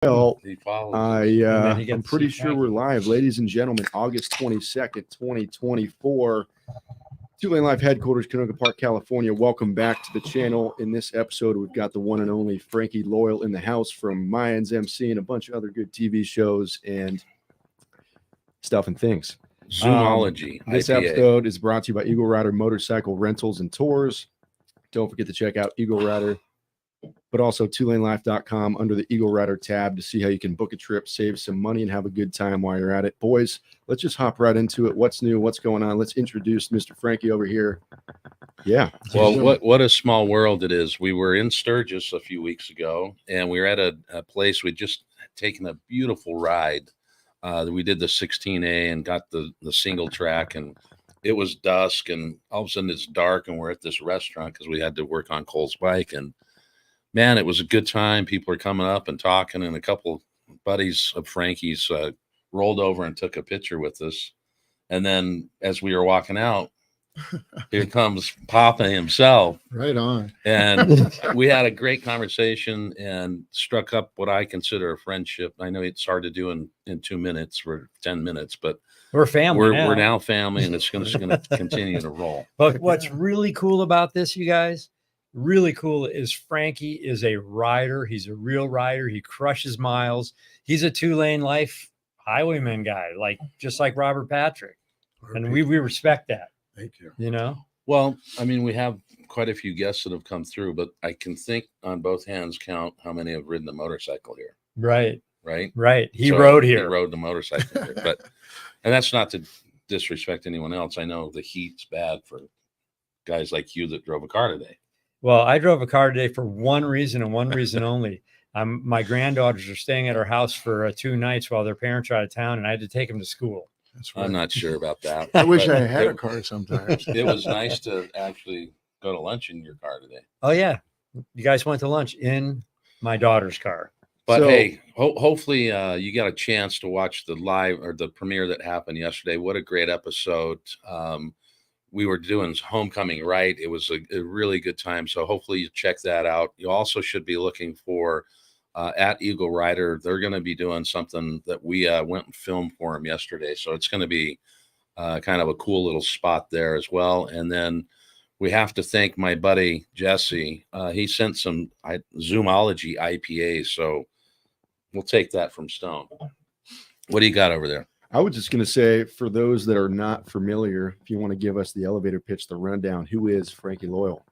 Well, He follows. I'm pretty sure we're live, ladies and gentlemen. August 22nd, 2024. 2LaneLIVE headquarters, Canoga Park, California. Welcome back to the channel. In this episode, we've got the one and only Frankie Loyal in the house from Mayans MC and a bunch of other good TV shows and stuff and things. Zoomology. This IPA. episode is brought to you by EagleRider Motorcycle Rentals and Tours. Don't forget to check out EagleRider, but also 2LaneLIVE.com under the EagleRider tab to see how you can book a trip, save some money, and have a good time while you're at it. Boys, let's just hop right into it. What's new? What's going on? Let's introduce Mr. Frankie over here. Yeah. Well, what a small world it is. We were in Sturgis a few weeks ago, and we were at a place we'd just taken a beautiful ride. We did the 16A and got the single track, and it was dusk, and all of a sudden it's dark, and we're at this restaurant because we had to work on Cole's bike. And man, it was a good time. People are coming up and talking, and a couple buddies of Frankie's rolled over and took a picture with us. And then as we were walking out, here comes Papa himself. Right on. And we had a great conversation and struck up what I consider a friendship. I know it's hard to do in 2 minutes or 10 minutes, but we're family. We're now family, and it's going to continue to roll. But what's really cool about this, you guys, really cool, is Frankie is a rider. He's a real rider. He crushes miles. He's a 2LaneLIVE highwayman guy, just like Robert Patrick. And we respect that. Thank you. You know? Well, I mean, we have quite a few guests that have come through, but I can think on both hands count how many have ridden the motorcycle here. Right. He So rode here. He rode the motorcycle here. And that's not to disrespect anyone else. I know the heat's bad for guys like you that drove a car today. Well, I drove a car today for one reason and one reason only. My granddaughters are staying at our house for 2 nights while their parents are out of town, and I had to take them to school. That's right. I'm not sure about that. I wish I had a car sometimes. It was nice to actually go to lunch in your car today. Oh, yeah. You guys went to lunch in my daughter's car. But hey, hopefully you got a chance to watch the live or the premiere that happened yesterday. What a great episode. We were doing Homecoming Right. It was a really good time. So hopefully you check that out. You also should be looking for at EagleRider. They're going to be doing something that we went and filmed for them yesterday. So it's going to be kind of a cool little spot there as well. And then we have to thank my buddy Jesse. He sent some Zoomology IPAs. So we'll take that from Stone. What do you got over there? I was just going to say, for those that are not familiar, if you want to give us the elevator pitch, the rundown, who is Frankie Loyal?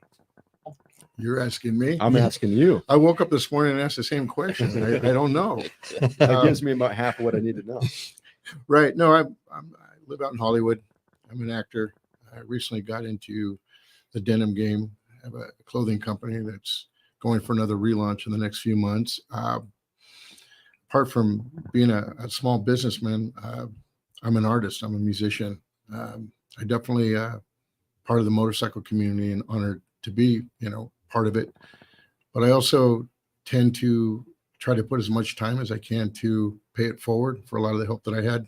You're asking me? I'm asking you. I woke up this morning and asked the same question. I don't know. That gives me about half of what I need to know. Right. No, I live out in Hollywood. I'm an actor. I recently got into the denim game. I have a clothing company that's going for another relaunch in the next few months. Apart from being a small businessman, I'm an artist. I'm a musician. I definitely part of the motorcycle community and honored to be, part of it. But I also tend to try to put as much time as I can to pay it forward for a lot of the help that I had.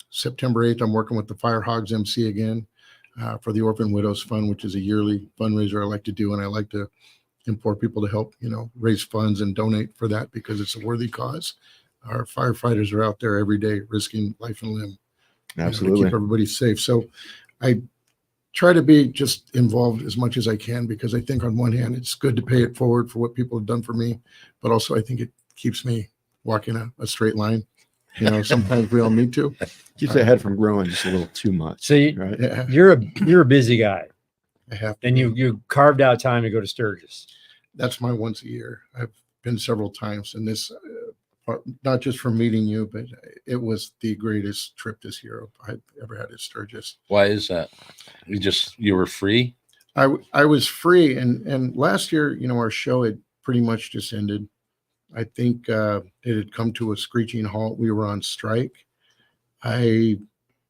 September 8th, I'm working with the Mayans MC again for the Orphan Widows Fund, which is a yearly fundraiser I like to do. And I like to implore people to help, raise funds and donate for that because it's a worthy cause. Our firefighters are out there every day risking life and limb. Absolutely. To keep everybody safe. So I try to be just involved as much as I can because I think on one hand, it's good to pay it forward for what people have done for me, but also I think it keeps me walking a straight line. Sometimes we all need to. Keeps the head from growing just a little too much. So right? you're a busy guy. I have to. And you carved out time to go to Sturgis. That's my once a year. I've been several times, and this, not just for meeting you, but it was the greatest trip this year I've ever had at Sturgis. Why is that? You were free? I was free, and last year, our show had pretty much just ended. I think it had come to a screeching halt. We were on strike. I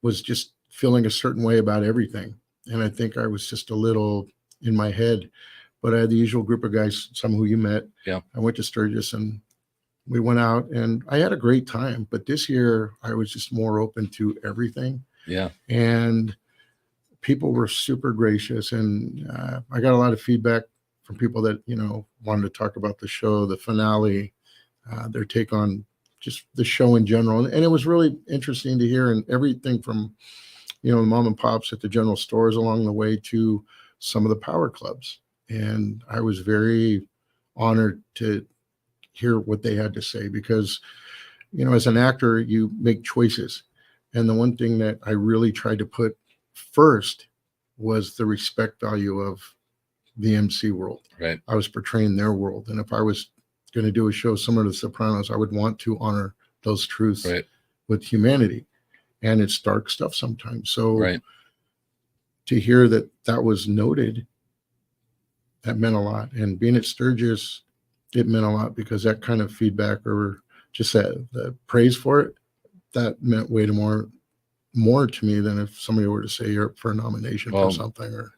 was just feeling a certain way about everything. And I think I was just a little in my head, but I had the usual group of guys, some who you met. Yeah. I went to Sturgis and we went out and I had a great time, but this year I was just more open to everything. Yeah. And people were super gracious. And I got a lot of feedback from people that, wanted to talk about the show, the finale, their take on just the show in general. And it was really interesting to hear, and everything from, the mom and pops at the general stores along the way to some of the power clubs. And I was very honored to hear what they had to say, because, as an actor, you make choices. And the one thing that I really tried to put first was the respect value of the MC world. Right. I was portraying their world. And if I was going to do a show similar to The Sopranos, I would want to honor those truths with humanity. And it's dark stuff sometimes. So to hear that was noted, that meant a lot. And being at Sturgis, it meant a lot, because that kind of feedback, or just the praise for it, that meant way more to me than if somebody were to say you're up for a nomination for something, or,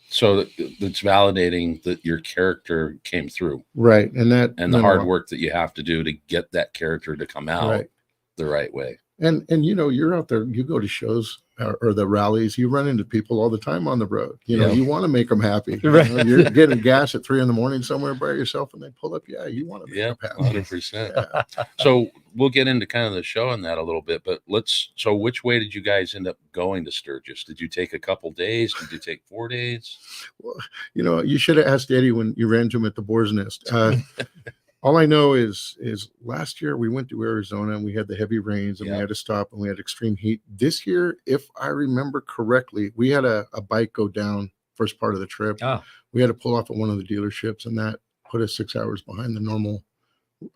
So it's validating that your character came through. Right. And the hard work that you have to do to get that character to come out the right way. And you're out there, you go to shows or the rallies, you run into people all the time on the road. You want to make them happy. You're getting gas at 3 a.m. somewhere by yourself, and they pull up. Yeah, you want to make them happy. 100%. So we'll get into kind of the show and that a little bit, but so which way did you guys end up going to Sturgis? Did you take a couple days? Did you take 4 days? Well, you should have asked Eddie when you ran to him at the Boar's Nest. All I know is last year we went to Arizona and we had the heavy rains and we had to stop and we had extreme heat. This year, if I remember correctly, we had a bike go down first part of the trip. We had to pull off at one of the dealerships, and that put us 6 hours behind the normal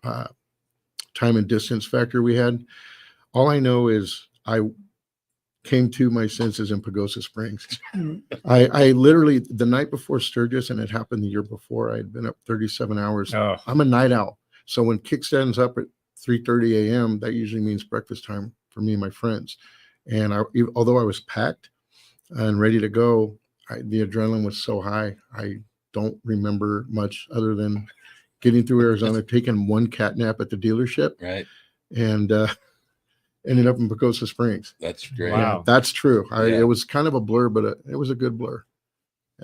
time and distance factor we had. All I know is I came to my senses in Pagosa Springs. I literally, the night before Sturgis, and it happened the year before, I had been up 37 hours. I'm a night owl. So when kickstand's up at 3:30 a.m., that usually means breakfast time for me and my friends. And although I was packed and ready to go, the adrenaline was so high. I don't remember much other than getting through Arizona, taking one cat nap at the dealership. Right. And, ended up in Pagosa Springs. That's great. Wow. That's true. It was kind of a blur, but it was a good blur.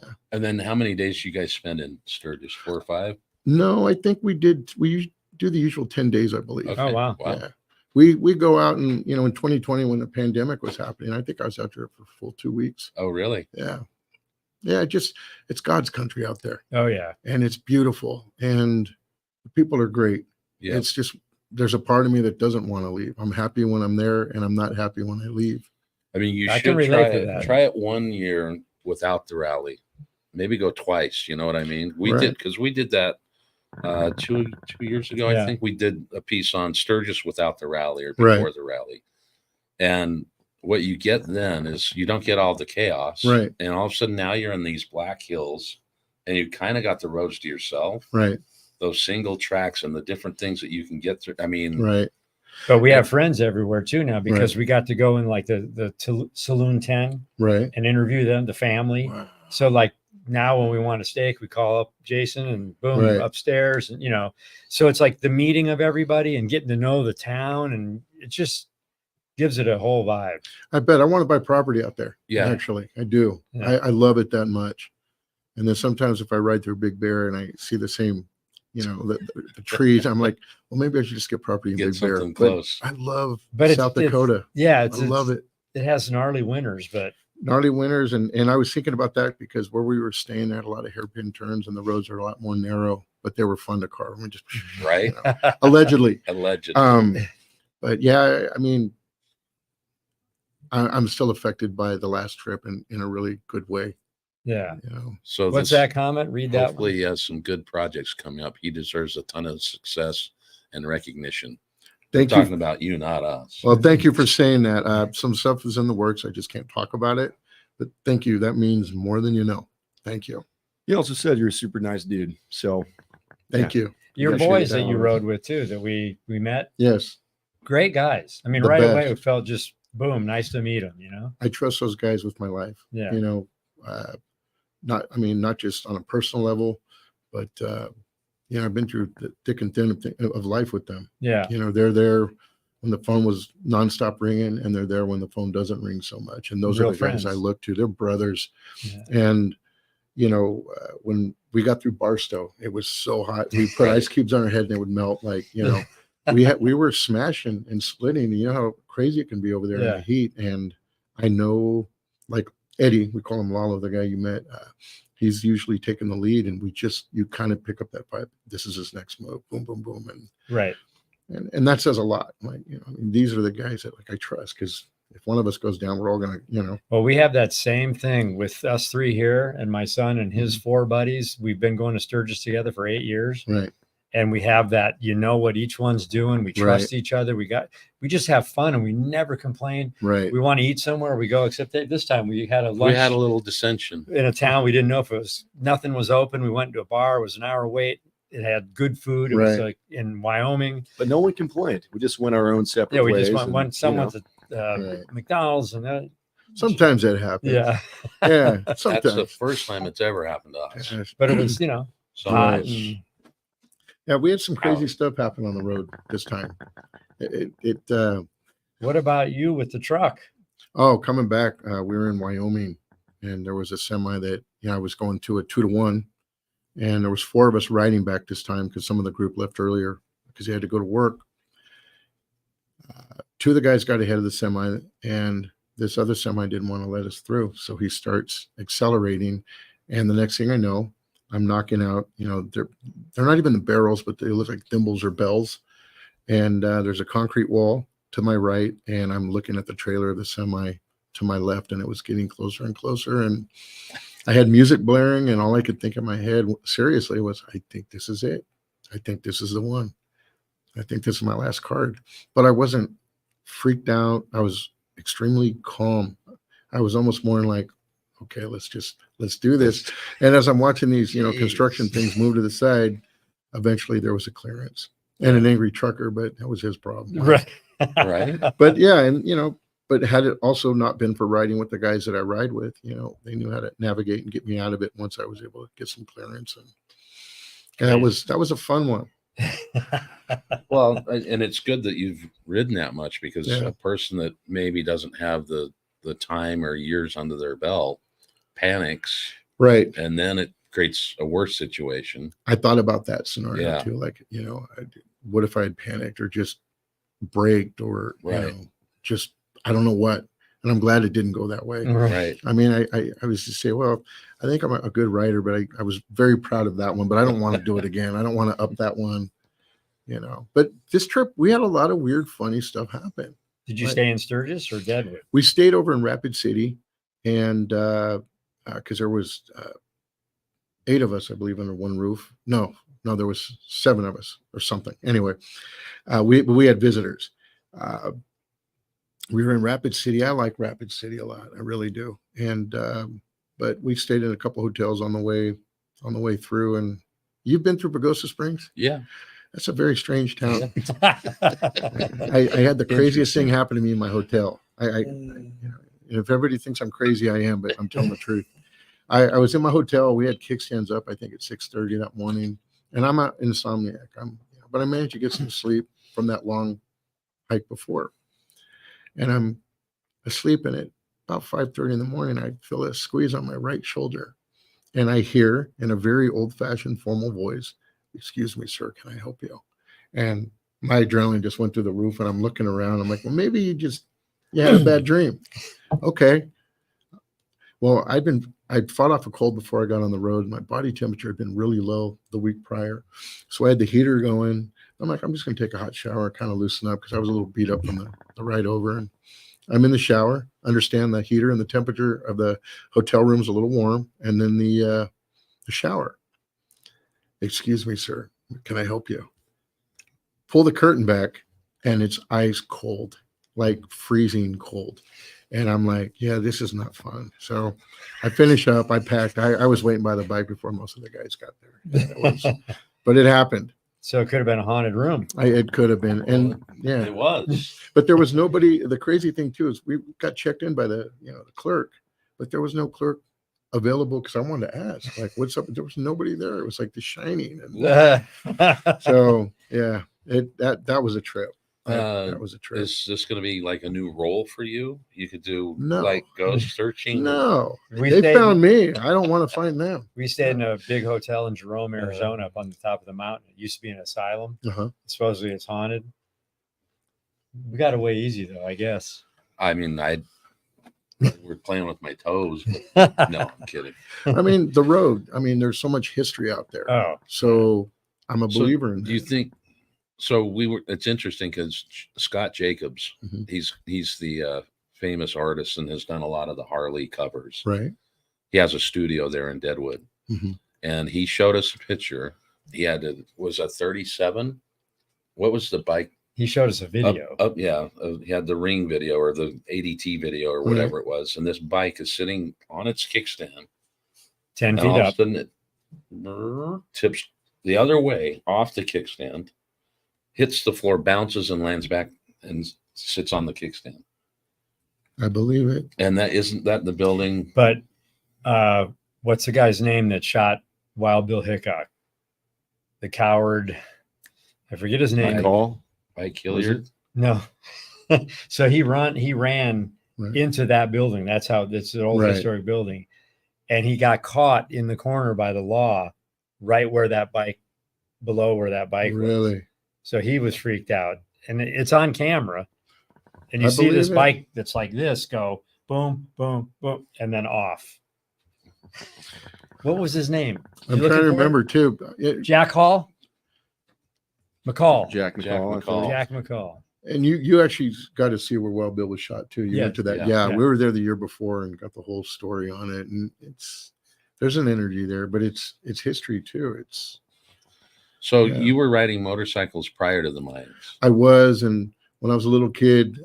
Yeah. And then how many days you guys spend in Sturgis? 4 or 5? No, I think we do the usual 10 days, I believe. Okay. Oh, wow. Yeah. We go out and, in 2020 when the pandemic was happening, I think I was out there for a full 2 weeks. Oh, really? Yeah. Yeah. It's God's country out there. Oh, yeah. And it's beautiful. And the people are great. Yeah. It's just, there's a part of me that doesn't want to leave. I'm happy when I'm there, and I'm not happy when I leave. I mean, you I should can relate to that. try it 1 year without the rally. Maybe go twice. You know what I mean? We did that 2 years ago. I think we did a piece on Sturgis without the rally, or before the rally. And what you get then is you don't get all the chaos. Right. And all of a sudden now you're in these black hills and you kind of got the roads to yourself. Right. Those single tracks and the different things that you can get through. I mean, right. But we have friends everywhere too now, because we got to go in like the Saloon 10 and interview them, the family. Wow. So like now when we want a steak, we call up Jason and boom, upstairs, and so it's like the meeting of everybody and getting to know the town, and it just gives it a whole vibe. I bet I want to buy property out there. Yeah, actually I do. Yeah. I love it that much. And then sometimes if I ride through Big Bear and I see the same, the trees, I'm like, well, maybe I should just get property in Big Bear. Close. I love But South Dakota. I love it. It has gnarly winters, but gnarly winters. And I was thinking about that because where we were staying, there had a lot of hairpin turns and the roads are a lot more narrow, but they were fun to carve. I mean, just right. Allegedly. But yeah, I mean, I'm still affected by the last trip in a really good way. Yeah. So what's that comment? Read that. Hopefully he has some good projects coming up. He deserves a ton of success and recognition. Thank you. Talking about you, not us. Well, thank you for saying that. Some stuff is in the works. I just can't talk about it. But thank you. That means more than you know. Thank you. You also said you're a super nice dude. So thank you. Your boys that you rode with too, that we met. Yes. Great guys. I mean, right away it felt just boom, nice to meet them, I trust those guys with my life. Yeah. Not just on a personal level, but I've been through the thick and thin of life with them. Yeah. They're there when the phone was nonstop ringing, and they're there when the phone doesn't ring so much. And those are the guys I look to. They're brothers. Yeah. And when we got through Barstow. It was so hot. We put ice cubes on our head and it would melt. Like, you know, we were smashing and splitting. You know how crazy it can be over there in the heat. And I know, like Eddie, we call him Lalo, the guy you met. He's usually taking the lead, and you kind of pick up that vibe. This is his next move. Boom, boom, boom, and that says a lot. Like, you know, I mean, these are the guys that like I trust, because if one of us goes down, we're all gonna, you know. Well, we have that same thing with us three here, and my son and his four buddies. We've been going to Sturgis together for 8 years, right? And we have that, you know, what each one's doing. We trust each other. We just have fun, and we never complain. Right. We want to eat somewhere, we go. Except that this time we had a lunch. We had a little dissension in a town. We didn't know if nothing was open. We went to a bar. It was an hour wait. It had good food. It was like in Wyoming, but no one complained. We just went our own separate ways. Yeah, we just went. Some went to McDonald's, and sometimes that happens. Yeah, yeah. Sometimes. That's the first time it's ever happened to us. But it was, you know, hot. Yeah, we had some crazy stuff happen on the road this time. What about you with the truck? Oh, coming back, we were in Wyoming, and there was a semi that, you know, I was going to a 2-to-1, and there was 4 of us riding back this time because some of the group left earlier because they had to go to work. 2 of the guys got ahead of the semi, and this other semi didn't want to let us through, so he starts accelerating, and the next thing I know, I'm knocking out, you know, they're not even the barrels, but they look like thimbles or bells. And there's a concrete wall to my right, and I'm looking at the trailer of the semi to my left, and it was getting closer and closer. And I had music blaring, and all I could think in my head, seriously, was, I think this is it. I think this is the one. I think this is my last card. But I wasn't freaked out. I was extremely calm. I was almost more like, okay, let's do this. And as I'm watching these, you know, construction things move to the side, eventually there was a clearance and an angry trucker, but that was his problem. Right. But yeah, and you know, but had it also not been for riding with the guys that I ride with, you know, they knew how to navigate and get me out of it once I was able to get some clearance. And that was a fun one. Well, and it's good that you've ridden that much, because a person that maybe doesn't have the time or years under their belt panics, right, and then it creates a worse situation. I thought about that scenario too, like, you know, what if I had panicked or just braked or you know, just I don't know what. And I'm glad it didn't go that way. Right. I mean, I was to say, well, I think I'm a good rider, but I was very proud of that one, but I don't want to do it again. I don't want to up that one, you know. But this trip, we had a lot of weird, funny stuff happen. Did you stay in Sturgis or Deadwood? We stayed over in Rapid City, and because there was 8 of us, I believe, under one roof. No, there was 7 of us or something. Anyway, we had visitors. We were in Rapid City. I like Rapid City a lot. I really do. And but we stayed in a couple hotels on the way through. And you've been through Pagosa Springs? Yeah. That's a very strange town. I had the craziest thing happen to me in my hotel. You know, if everybody thinks I'm crazy, I am, but I'm telling the truth. I was in my hotel. We had kickstands up, I think, at 6:30 that morning, and I'm an insomniac. But I managed to get some sleep from that long hike before, and I'm asleep. And at about 5:30 in the morning, I feel a squeeze on my right shoulder, and I hear in a very old-fashioned, formal voice, "Excuse me, sir, can I help you?" And my adrenaline just went through the roof, and I'm looking around. I'm like, well, maybe you had a bad dream. Okay. Well, I'd fought off a cold before I got on the road. My body temperature had been really low the week prior. So I had the heater going. I'm like, I'm just going to take a hot shower, kind of loosen up, because I was a little beat up from the ride over. And I'm in the shower, understand the heater and the temperature of the hotel room is a little warm. And then the shower. "Excuse me, sir, can I help you?" Pull the curtain back, and it's ice cold, like freezing cold. And I'm like, yeah, this is not fun. So I finish up, I packed. I was waiting by the bike before most of the guys got there. But it happened. So it could have been a haunted room. It could have been. And yeah, it was. But there was nobody. The crazy thing too is we got checked in by the clerk, but there was no clerk available, because I wanted to ask, like, what's up? There was nobody there. It was like The Shining. And so yeah, that was a trip. That was a trip. Is this going to be like a new role for you? You could do No. like ghost searching. No, We they stayed- found me. I don't want to find them. We stayed in a big hotel in Jerome, Arizona, up on the top of the mountain. It used to be an asylum. Uh-huh. Supposedly it's haunted. We got away easy though, I guess. I mean, we're playing with my toes. But no, I'm kidding. I mean, the road. I mean, there's so much history out there. Oh, So I'm a So believer in that. Do you think? So it's interesting because Scott Jacobs, Mhm. he's the famous artist and has done a lot of the Harley covers. Right. He has a studio there in Deadwood, Mhm. and he showed us a picture. He had was a 37. What was the bike? he showed us a video. He had the ring video or the ADT video or whatever it was, and this bike is sitting on its kickstand. 10 And feet all of a up. sudden it tips the other way off the kickstand, hits the floor, bounces, and lands back and sits on the kickstand. I believe it. And that isn't that the building? But what's the guy's name that shot Wild Bill Hickok? The coward. I forget his name. Call. By Killiard? No. So he ran Right. into that building. That's an old Right. historic building. And he got caught in the corner by the law, right where that bike, below where that bike was. Really? So he was freaked out. And it's on camera. And you I see this believe it. bike that's like this go boom, boom, boom, and then off. What was his name? You I'm looking trying to for it? remember too. Jack Hall? McCall. Jack McCall. I McCall. thought. Jack McCall. And you actually got to see where Wild Bill was shot too. You Yeah, went to that. yeah, Yeah, yeah. we were there the year before and got the whole story on it. And there's an energy there, but it's history too. So Yeah. you were riding motorcycles prior to the Mayans. I was, and when I was a little kid,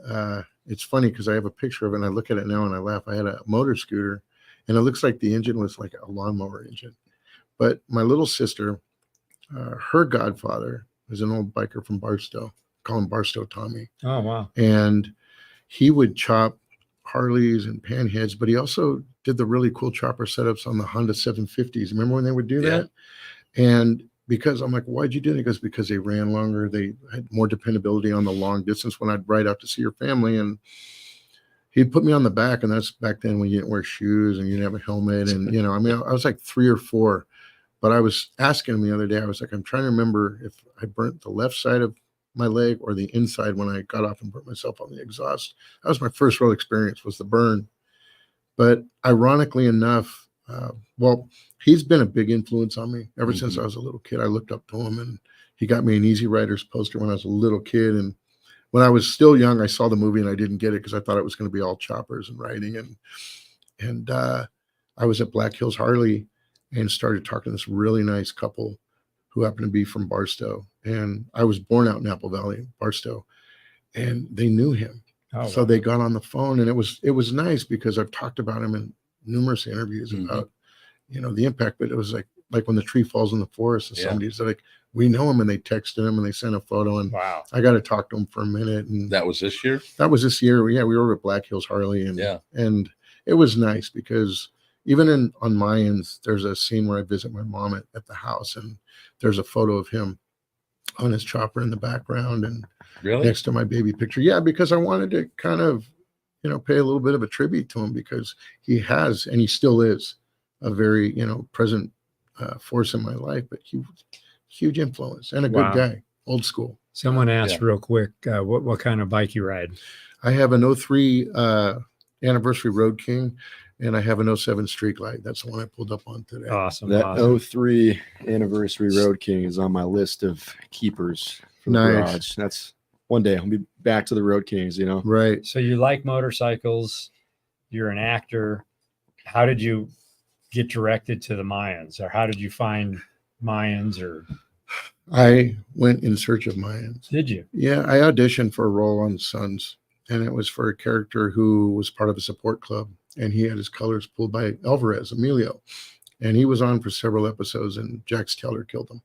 it's funny because I have a picture of it and I look at it now and I laugh. I had a motor scooter and it looks like the engine was like a lawnmower engine. But my little sister, her godfather was an old biker from Barstow, call him Barstow Tommy. Oh, wow. And he would chop Harleys and panheads, but he also did the really cool chopper setups on the Honda 750s. Remember when they would do Yeah. that? And because I'm like, why'd you do that? He goes, because they ran longer. They had more dependability on the long distance when I'd ride out to see your family. And he'd put me on the back. And that's back then when you didn't wear shoes and you didn't have a helmet. And, I mean, I was like 3 or 4, but I was asking him the other day, I was like, I'm trying to remember if I burnt the left side of my leg or the inside when I got off and burnt myself on the exhaust. That was my first real experience, was the burn. But ironically enough, he's been a big influence on me ever since I was a little kid. I looked up to him, and he got me an EagleRider's poster when I was a little kid. And when I was still young, I saw the movie and I didn't get it because I thought it was going to be all choppers and riding. And I was at Black Hills Harley and started talking to this really nice couple who happened to be from Barstow. And I was born out in Apple Valley, Barstow, and they knew him. Oh, So wow. they got on the phone, and it was nice because I've talked about him in numerous interviews about, the impact. But it was like when the tree falls in the forest, and Yeah. somebody's like, we know him, and they texted him and they sent a photo, and Wow. I got to talk to him for a minute. And That was this year? that was this year. Yeah, we were at Black Hills Harley, and Yeah. and it was nice because even on Mayans, there's a scene where I visit my mom at the house, and there's a photo of him on his chopper in the background and Really? next to my baby picture. Yeah, because I wanted to kind of, pay a little bit of a tribute to him because he has, and he still is, a very, present force in my life, but huge influence and a Wow. good guy, old school. Someone asked Yeah. real quick, what kind of bike you ride? I have an 03 anniversary Road King, and I have an 07 Street Glide. That's the one I pulled up on today. Awesome. That awesome. 03 anniversary Road King is on my list of keepers for the Nice. garage. That's one day I'll be back to the Road Kings, Right. So you like motorcycles, you're an actor. How did you get directed to the Mayans, or how did you find Mayans, or I went in search of Mayans. did you? Yeah, I auditioned for a role on Sons, and it was for a character who was part of a support club, and he had his colors pulled by Alvarez, Emilio, and he was on for several episodes, and Jax Teller killed him.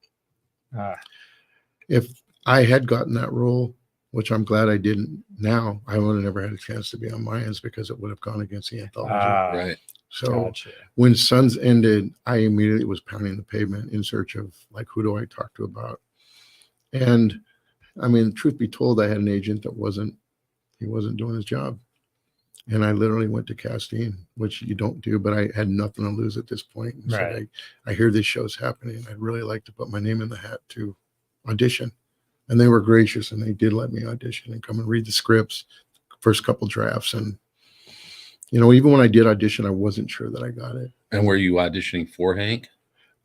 If I had gotten that role, which I'm glad I didn't now, I would have never had a chance to be on Mayans because it would have gone against the anthology. Right. So Gotcha. when Sons ended, I immediately was pounding the pavement in search of, like, who do I talk to about? And I mean, truth be told, I had an agent that wasn't doing his job. And I literally went to casting, which you don't do, but I had nothing to lose at this point. And Right. said, I hear this show's happening. I'd really like to put my name in the hat to audition. And they were gracious, and they did let me audition and come and read the scripts, first couple drafts. And, even when I did audition, I wasn't sure that I got it. And were you auditioning for Hank?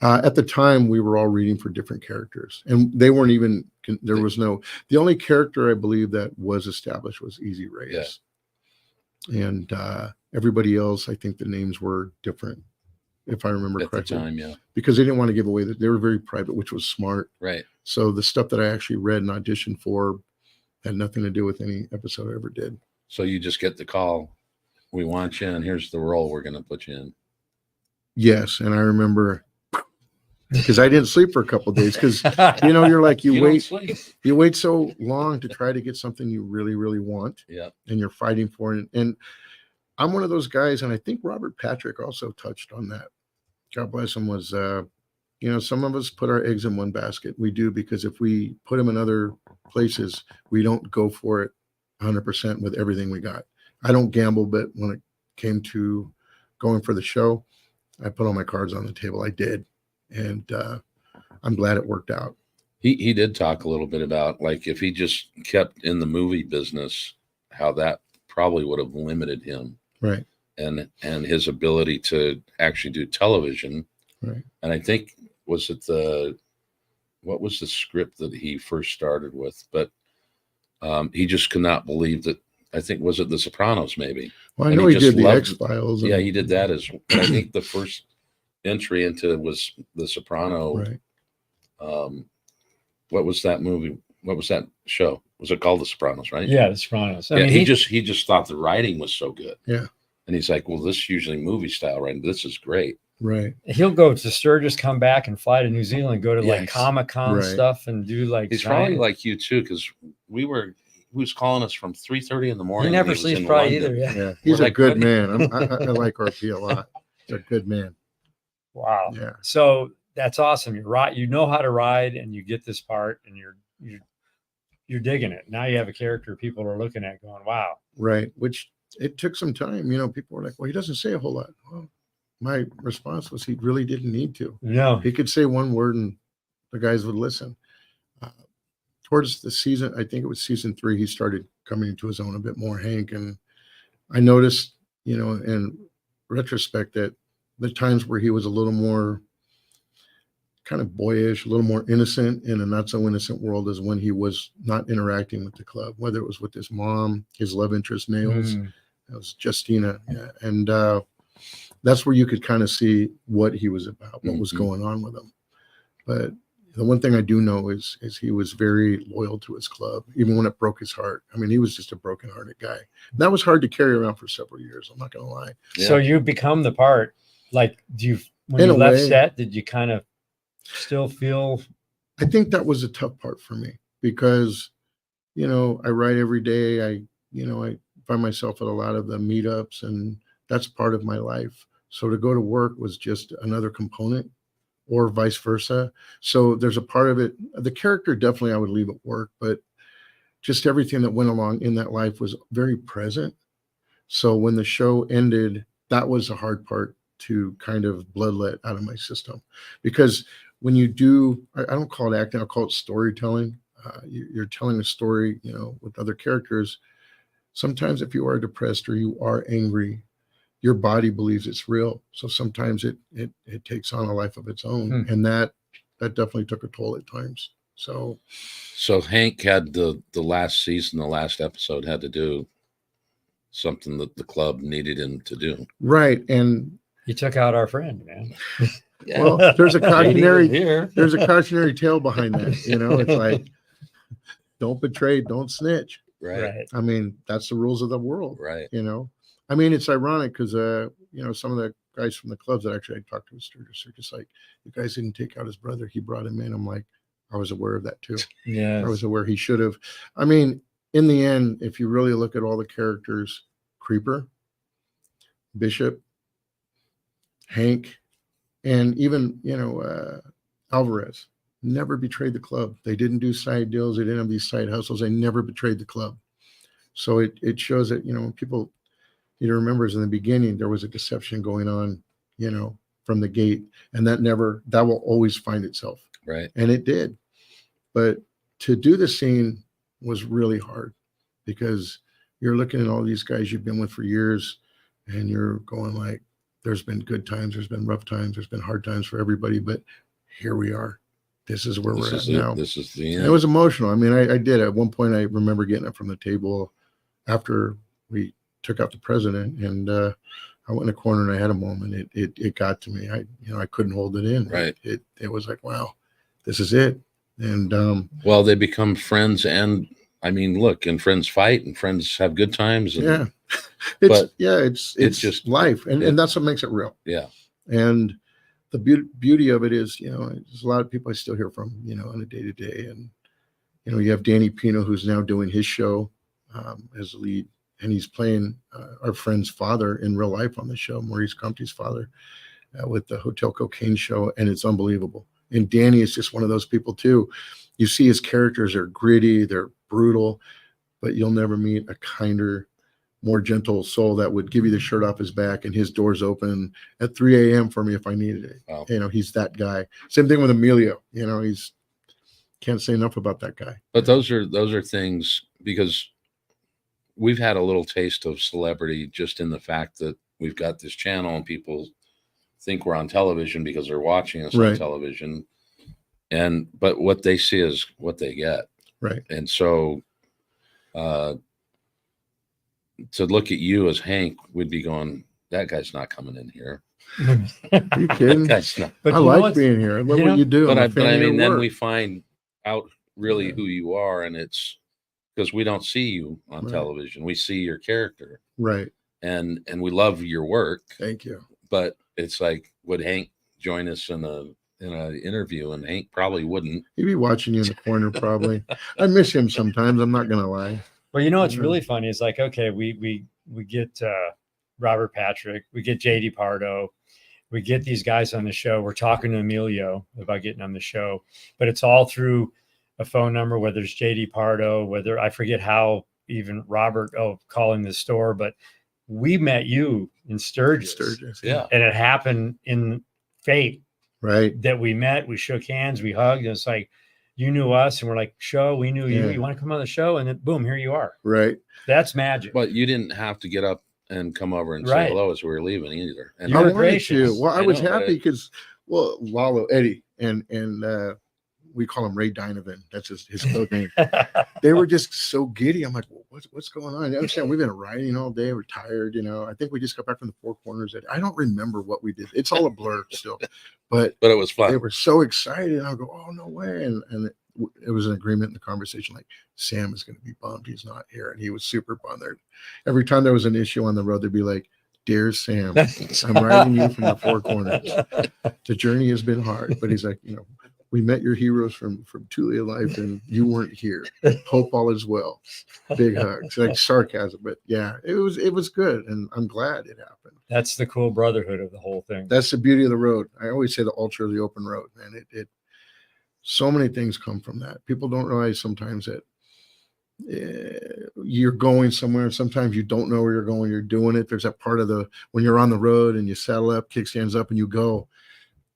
At the time, we were all reading for different characters, and they weren't even, there was the only character I believe that was established was Easy Reyes. Yeah. And everybody else, I think the names were different, if I remember At correctly. the time, yeah. Because they didn't want to give away that they were very private, which was smart. Right. So the stuff that I actually read and auditioned for had nothing to do with any episode I ever did. So you just get the call, we want you, and here's the role we're going to put you in. Yes. And I remember, because I didn't sleep for a couple of days, because you're like, you wait so long to try to get something you really, really want. Yeah. And you're fighting for it. And I'm one of those guys, and I think Robert Patrick also touched on that. God bless him. Was some of us put our eggs in one basket. We do, because if we put them in other places, we don't go for it 100% with everything we got. I don't gamble, but when it came to going for the show, I put all my cards on the table. I did. And I'm glad it worked out. He did talk a little bit about, like, if he just kept in the movie business, how that probably would have limited him. Right. And his ability to actually do television. Right. And I think, what was the script that he first started with? But he just could not believe that. I think, was it The Sopranos, maybe? Well, I know he did the X-Files. Yeah, he did that as, I think the first entry into was The Soprano. Right. What was that movie? What was that show? Was it called The Sopranos, right? Yeah, The Sopranos. I mean, he just thought the writing was so good. Yeah. And he's like, well, this is usually movie style writing. This is great. Right. He'll go to Sturgis, come back and fly to New Zealand, go to like Yes. Comic-Con stuff and do like. He's probably like you too, because he was calling us from 3:30 in the morning. He never sleeps probably either. Yeah. He's We're a like, good buddy. man. I like RP a lot. He's a good man. Wow. Yeah. So that's awesome. You're right. You know how to ride, and you get this part, and you're digging it. Now you have a character people are looking at going, wow. Right. Which it took some time. People were like, well, he doesn't say a whole lot. Well, my response was he really didn't need to. No. He could say one word and the guys would listen. Towards the season, I think it was season 3, he started coming into his own a bit more, Hank. And I noticed, in retrospect, that the times where he was a little more kind of boyish, a little more innocent in a not so innocent world is when he was not interacting with the club, whether it was with his mom, his love interest, Nails, that was Justina. Yeah. And that's where you could kind of see what he was about, what was going on with him. But the one thing I do know is he was very loyal to his club, even when it broke his heart. I mean, he was just a broken-hearted guy. That was hard to carry around for several years. I'm not going to lie. Yeah. So you become the part. Like, when you left set, did you kind of still feel? I think that was a tough part for me because, I write every day. I find myself at a lot of the meetups, and that's part of my life. So to go to work was just another component, or vice versa. So there's a part of it. The character definitely I would leave at work, but just everything that went along in that life was very present. So when the show ended, that was a hard part to kind of bloodlet out of my system, because when you do, I don't call it acting, I'll call it storytelling. You're telling a story, with other characters. Sometimes if you are depressed or you are angry, your body believes it's real. So sometimes it takes on a life of its own. And that definitely took a toll at times. So Hank had the last season, the last episode had to do something that the club needed him to do. Right. And he took out our friend, man. Yeah. Well, there's a cautionary here. There's a cautionary tale behind that. It's like, don't betray, don't snitch. Right. I mean, that's the rules of the world. Right. I mean, it's ironic because some of the guys from the clubs that actually I talked to in Sturgis are just like, you guys didn't take out his brother. He brought him in. I'm like, I was aware of that too. Yeah. I was aware he should have. I mean, in the end, if you really look at all the characters, Creeper, Bishop, Hank, and even, Alvarez, never betrayed the club. They didn't do side deals. They didn't have these side hustles. They never betrayed the club. So it shows that, you know, when people, you know, remembers in the beginning, there was a deception going on, you know, from the gate, and that will always find itself. Right. And it did. But to do the scene was really hard, because you're looking at all these guys you've been with for years, and you're going like, there's been good times, there's been rough times, there's been hard times for everybody, but here we are. This is where we're at now. This is the end. And it was emotional. I mean, I did. At one point, I remember getting up from the table after we took out the president, and I went in a corner and I had a moment. It got to me. I couldn't hold it in. Right. It was like, wow, this is it. And well, they become friends, and I mean, look, and friends fight, and friends have good times. And, yeah, it's just life, and that's what makes it real. Yeah. And the beauty of it is, you know, there's a lot of people I still hear from, you know, on a day-to-day. And, you know, you have Danny Pino, who's now doing his show as lead, and he's playing our friend's father in real life on the show, Maurice Comte's father, with the Hotel Cocaine show, and it's unbelievable. And Danny is just one of those people too. You see his characters are gritty, they're brutal, but you'll never meet a kinder, more gentle soul that would give you the shirt off his back and his doors open at 3 a.m. for me if I needed it. Wow. You know, he's that guy. Same thing with Emilio. You know, can't say enough about that guy. But those are things, because we've had a little taste of celebrity just in the fact that we've got this channel and people think we're on television because they're watching us on television. But what they see is what they get. Right. And so to look at you as Hank would be going, that guy's not coming in here. Are you kidding? But I like being here. I love what you do. But I mean, then we find out really who you are, and it's because we don't see you on television. We see your character. Right. And we love your work. Thank you. But it's like, would Hank join us in an interview? And Hank probably wouldn't. He'd be watching you in the corner probably. I miss him sometimes. I'm not gonna lie. Well, you know what's really funny is like, okay, we get Robert Patrick, we get JD Pardo, we get these guys on the show. We're talking to Emilio about getting on the show, but it's all through a phone number, whether it's JD Pardo, whether I forget how even Robert calling the store, but we met you in Sturgis. Yeah. And it happened in fate. Right. That we met, we shook hands, we hugged, and it's like, you knew us, and we're like, show, we knew you. You want to come on the show? And then boom, here you are. Right. That's magic. But you didn't have to get up and come over and say hello as we were leaving either. And you were gracious. Well, I was happy because, Lalo, Eddie, and we call him Ray Donovan. That's his code name. They were just so giddy. I'm like, well, what's going on? I understand we've been riding all day. We're tired. You know, I think we just got back from the Four Corners. I don't remember what we did. It's all a blur still, but it was fun. They were so excited. And I go, oh, no way. And it was an agreement in the conversation. Like, Sam is going to be bummed he's not here. And he was super bothered. Every time there was an issue on the road, they'd be like, dear Sam, I'm riding you from the Four Corners. The journey has been hard, but he's like, you know, we met your heroes from 2LaneLIVE and you weren't here. Hope all is well. Big hugs, like sarcasm, but yeah, it was good, and I'm glad it happened. That's the cool brotherhood of the whole thing. That's the beauty of the road. I always say the ultra of the open road, man. It so many things come from that. People don't realize sometimes that you're going somewhere. Sometimes you don't know where you're going. You're doing it. There's that part of when you're on the road and you saddle up, kickstands up, and you go.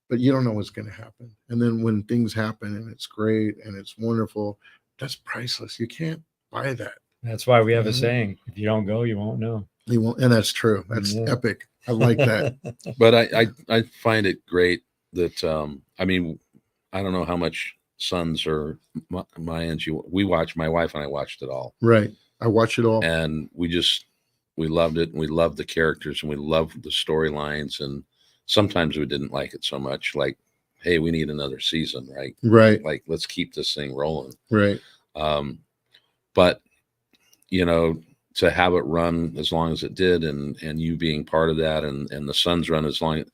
But you don't know what's going to happen. And then when things happen and it's great and it's wonderful, that's priceless. You can't buy that. That's why we have a saying: if you don't go, you won't know. You won't, and that's true. That's epic. I like that. But I find it great that I mean, I don't know how much Sons or Mayans we watched. My wife and I watched it all. Right. I watched it all, and we loved it, and we loved the characters, and we loved the storylines, and sometimes we didn't like it so much, like, hey, we need another season, right? Right. Like, let's keep this thing rolling. Right. But, you know, to have it run as long as it did, and you being part of that, and the Sons run as long,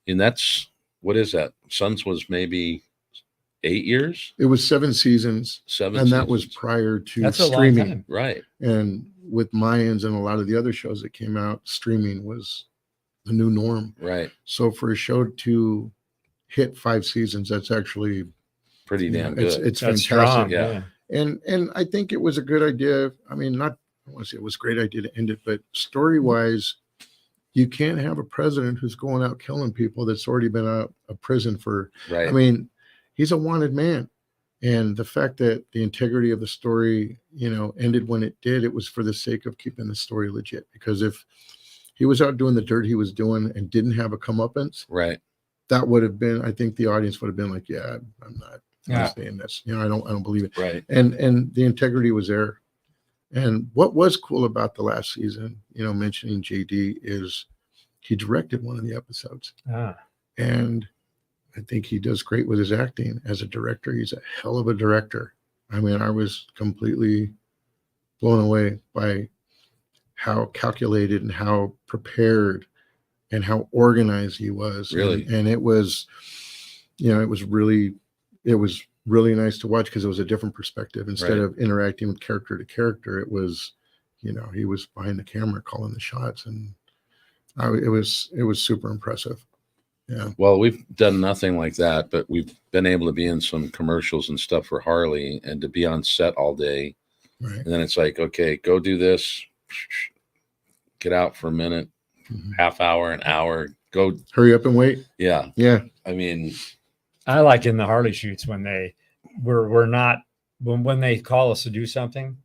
and that's, what is that? Sons was maybe 8 years? It was 7 seasons. That was prior to streaming. A long time. Right. And with Mayans and a lot of the other shows that came out, streaming was the new norm. Right. So for a show to hit 5 seasons, that's actually pretty damn It's good. it's That's fantastic. strong. Yeah. And I think it was a good idea. I mean, not I want to say it was a great idea to end it, but story wise, you can't have a president who's going out killing people that's already been out of prison for. Right. I mean, he's a wanted man, and the fact that the integrity of the story, ended when it did, it was for the sake of keeping the story legit. Because if he was out doing the dirt he was doing and didn't have a comeuppance, Right. that would have been, I think the audience would have been like, yeah, I'm not Yeah. saying this. I don't believe it. Right. And the integrity was there. And what was cool about the last season, mentioning JD, is he directed one of the episodes. Ah, And I think he does great with his acting as a director. He's a hell of a director. I mean, I was completely blown away by how calculated and how prepared and how organized he was. Really? And it was, it was really nice to watch because it was a different perspective. Instead Right. of interacting with character to character, it was, he was behind the camera calling the shots, and it was super impressive. Yeah. Well, we've done nothing like that, but we've been able to be in some commercials and stuff for Harley, and to be on set all day. Right. And then it's like, okay, go do this, get out for a minute, Mhm. half hour, an hour, go. Hurry up and wait. Yeah. Yeah. I mean, I like in the Harley shoots when we're not when they call us to do something,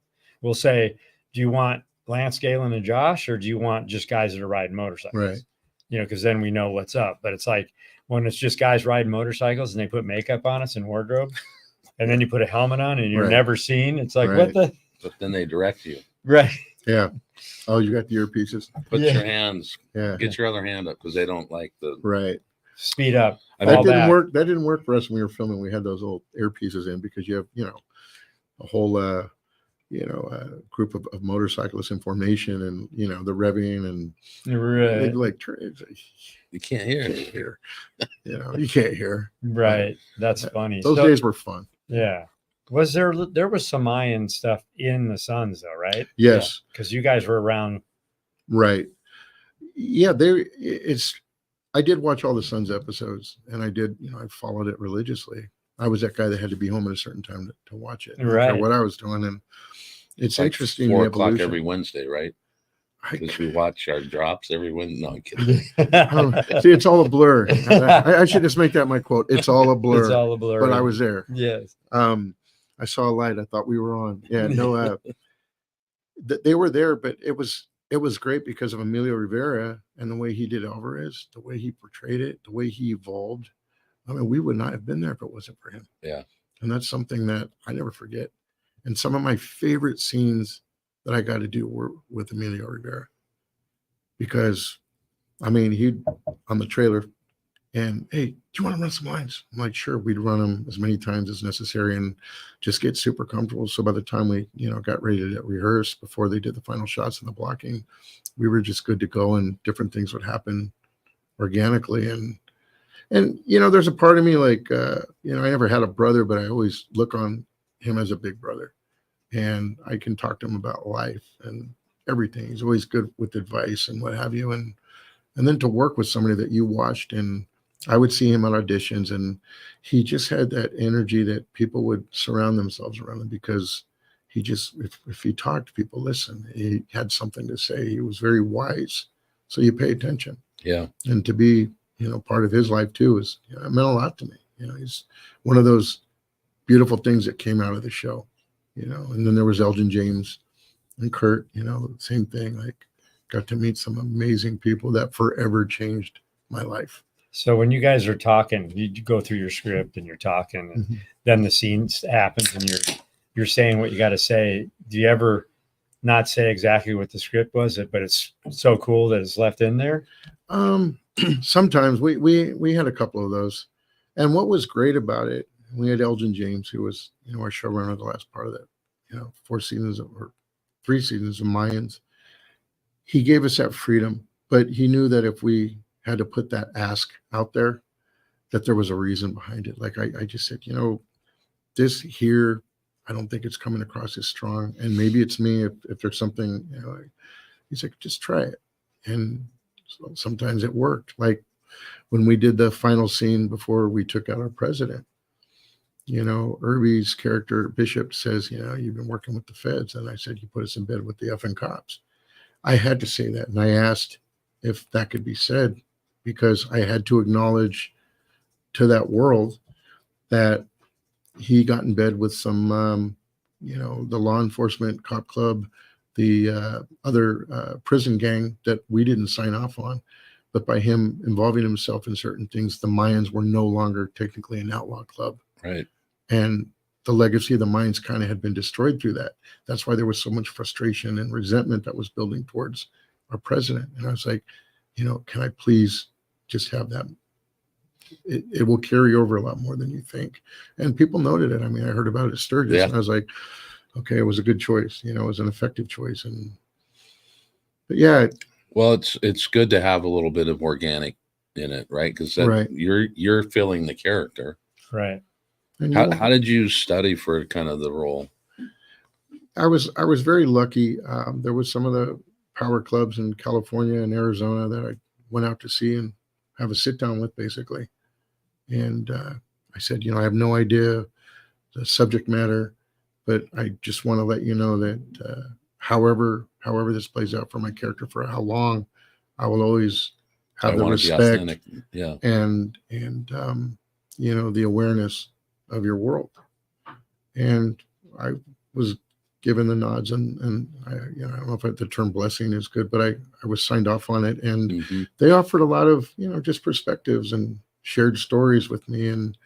we'll say, do you want Lance, Galen, and Josh, or do you want just guys that are riding motorcycles? Right. Because then we know what's up. But it's like when it's just guys riding motorcycles and they put makeup on us and wardrobe, and then you put a helmet on and you're Right. never seen. It's like, Right. what the? but then they direct you. Right. Yeah. Oh, you got the earpieces. Put Yeah. your hands, Yeah. get your other hand up, because they don't like the. Right. Speed up. I That all didn't that. work. That didn't work for us when we were filming. We had those little earpieces in because you have, a whole, group of motorcyclists in formation, and the revving, and Right. they'd like You can't hear you it. can't hear. You can't hear. Right. That's funny. Those So- days were fun. Yeah. There was some Mayan stuff in the Suns though, right? Yes. Because you guys were around. Right. Yeah. I did watch all the Suns episodes, and I did, I followed it religiously. I was that guy that had to be home at a certain time to watch it, no matter Right. what I was doing. And it's Like interesting. 4 the o'clock evolution. every Wednesday, right? I- Because we watch our drops every Wednesday. No, I'm kidding. See, it's all a blur. I should just make that my quote. It's all a blur. It's all a blur. But I was there. Yes. I saw a light. I thought we were on. Yeah, no, they were there, but it was great because of Emilio Rivera and the way he did Alvarez, the way he portrayed it, the way he evolved. I mean, we would not have been there if it wasn't for him. Yeah. And that's something that I never forget. And some of my favorite scenes that I got to do were with Emilio Rivera, because I mean, he'd on the trailer and, hey, do you want to run some lines? I'm like, sure. We'd run them as many times as necessary and just get super comfortable. So by the time we, got ready to rehearse before they did the final shots and the blocking, we were just good to go, and different things would happen organically. And there's a part of me like, I never had a brother, but I always look on him as a big brother, and I can talk to him about life and everything. He's always good with advice and what have you. And then to work with somebody that you watched, and I would see him at auditions, and he just had that energy that people would surround themselves around him, because he just, if he talked, people listened. He had something to say. He was very wise. So you pay attention. Yeah. And to be, part of his life too it meant a lot to me. He's one of those beautiful things that came out of the show, and then there was Elgin James and Kurt, same thing. Like, got to meet some amazing people that forever changed my life. So when you guys are talking, you go through your script and you're talking, and then the scene happens and you're saying what you got to say. Do you ever not say exactly what the script was, but it's so cool that it's left in there? Sometimes we had a couple of those. And what was great about it, we had Elgin James, who was, our showrunner the last part of that, 3 seasons of Mayans. He gave us that freedom, but he knew that if we had to put that ask out there, that there was a reason behind it. Like I just said, this here, I don't think it's coming across as strong. And maybe it's me if there's something, he's like, just try it. And so sometimes it worked. Like when we did the final scene before we took out our president, you know, Irby's character, Bishop, says, you know, you've been working with the feds. And I said, you put us in bed with the effing cops. I had to say that. And I asked if that could be said, because I had to acknowledge to that world that he got in bed with some, you know, the law enforcement cop club, the other prison gang that we didn't sign off on. But by him involving himself in certain things, the Mayans were no longer technically an outlaw club. Right. And the legacy of the Mayans kind of had been destroyed through that. That's why there was so much frustration and resentment that was building towards our president. And I was like, you know, can I please just have that? It will carry over a lot more than you think. And people noted it. I mean, I heard about it at Sturgis, Yeah. and I was like, okay, it was a good choice. You know, it was an effective choice. But yeah, Well, it's good to have a little bit of organic in it, right? Because Right. you're filling the character. Right. and How did you study for kind of the role? I was very lucky. There was some of the power clubs in California and Arizona that I went out to see and have a sit down with, basically. And I said, you know, I have no idea the subject matter, but I just want to let you know that however this plays out for my character, for how long, I will always have the wanna be respect authentic. Yeah. and you know, the awareness of your world. And I was given the nods, and I, you know, I don't know if the term blessing is good, but I was signed off on it, and Mhm. they offered a lot of, you know, just perspectives and shared stories with me, and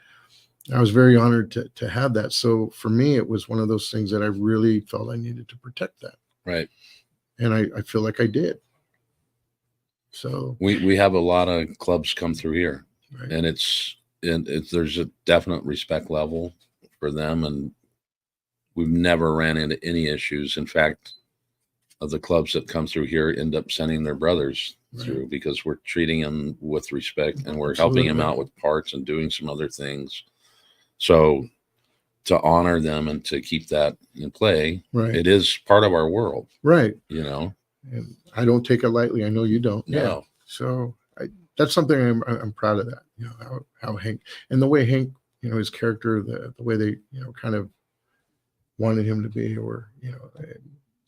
I was very honored to have that. So for me, it was one of those things that I really felt I needed to protect that, Right. and I feel like I did. So We have a lot of clubs come through here, right. and there's a definite respect level for them, and we've never ran into any issues. In fact, of the clubs that come through here end up sending their brothers Right. through, because we're treating them with respect, and we're helping them Absolutely. out with parts and doing some other things. So to honor them and to keep that in play, Right. it is part of our world, Right. you know? And I don't take it lightly. I know you don't. No. So that's something I'm proud of that, you know, how Hank, and the way Hank, you know, his character, the way they, you know, kind of wanted him to be, or, you know,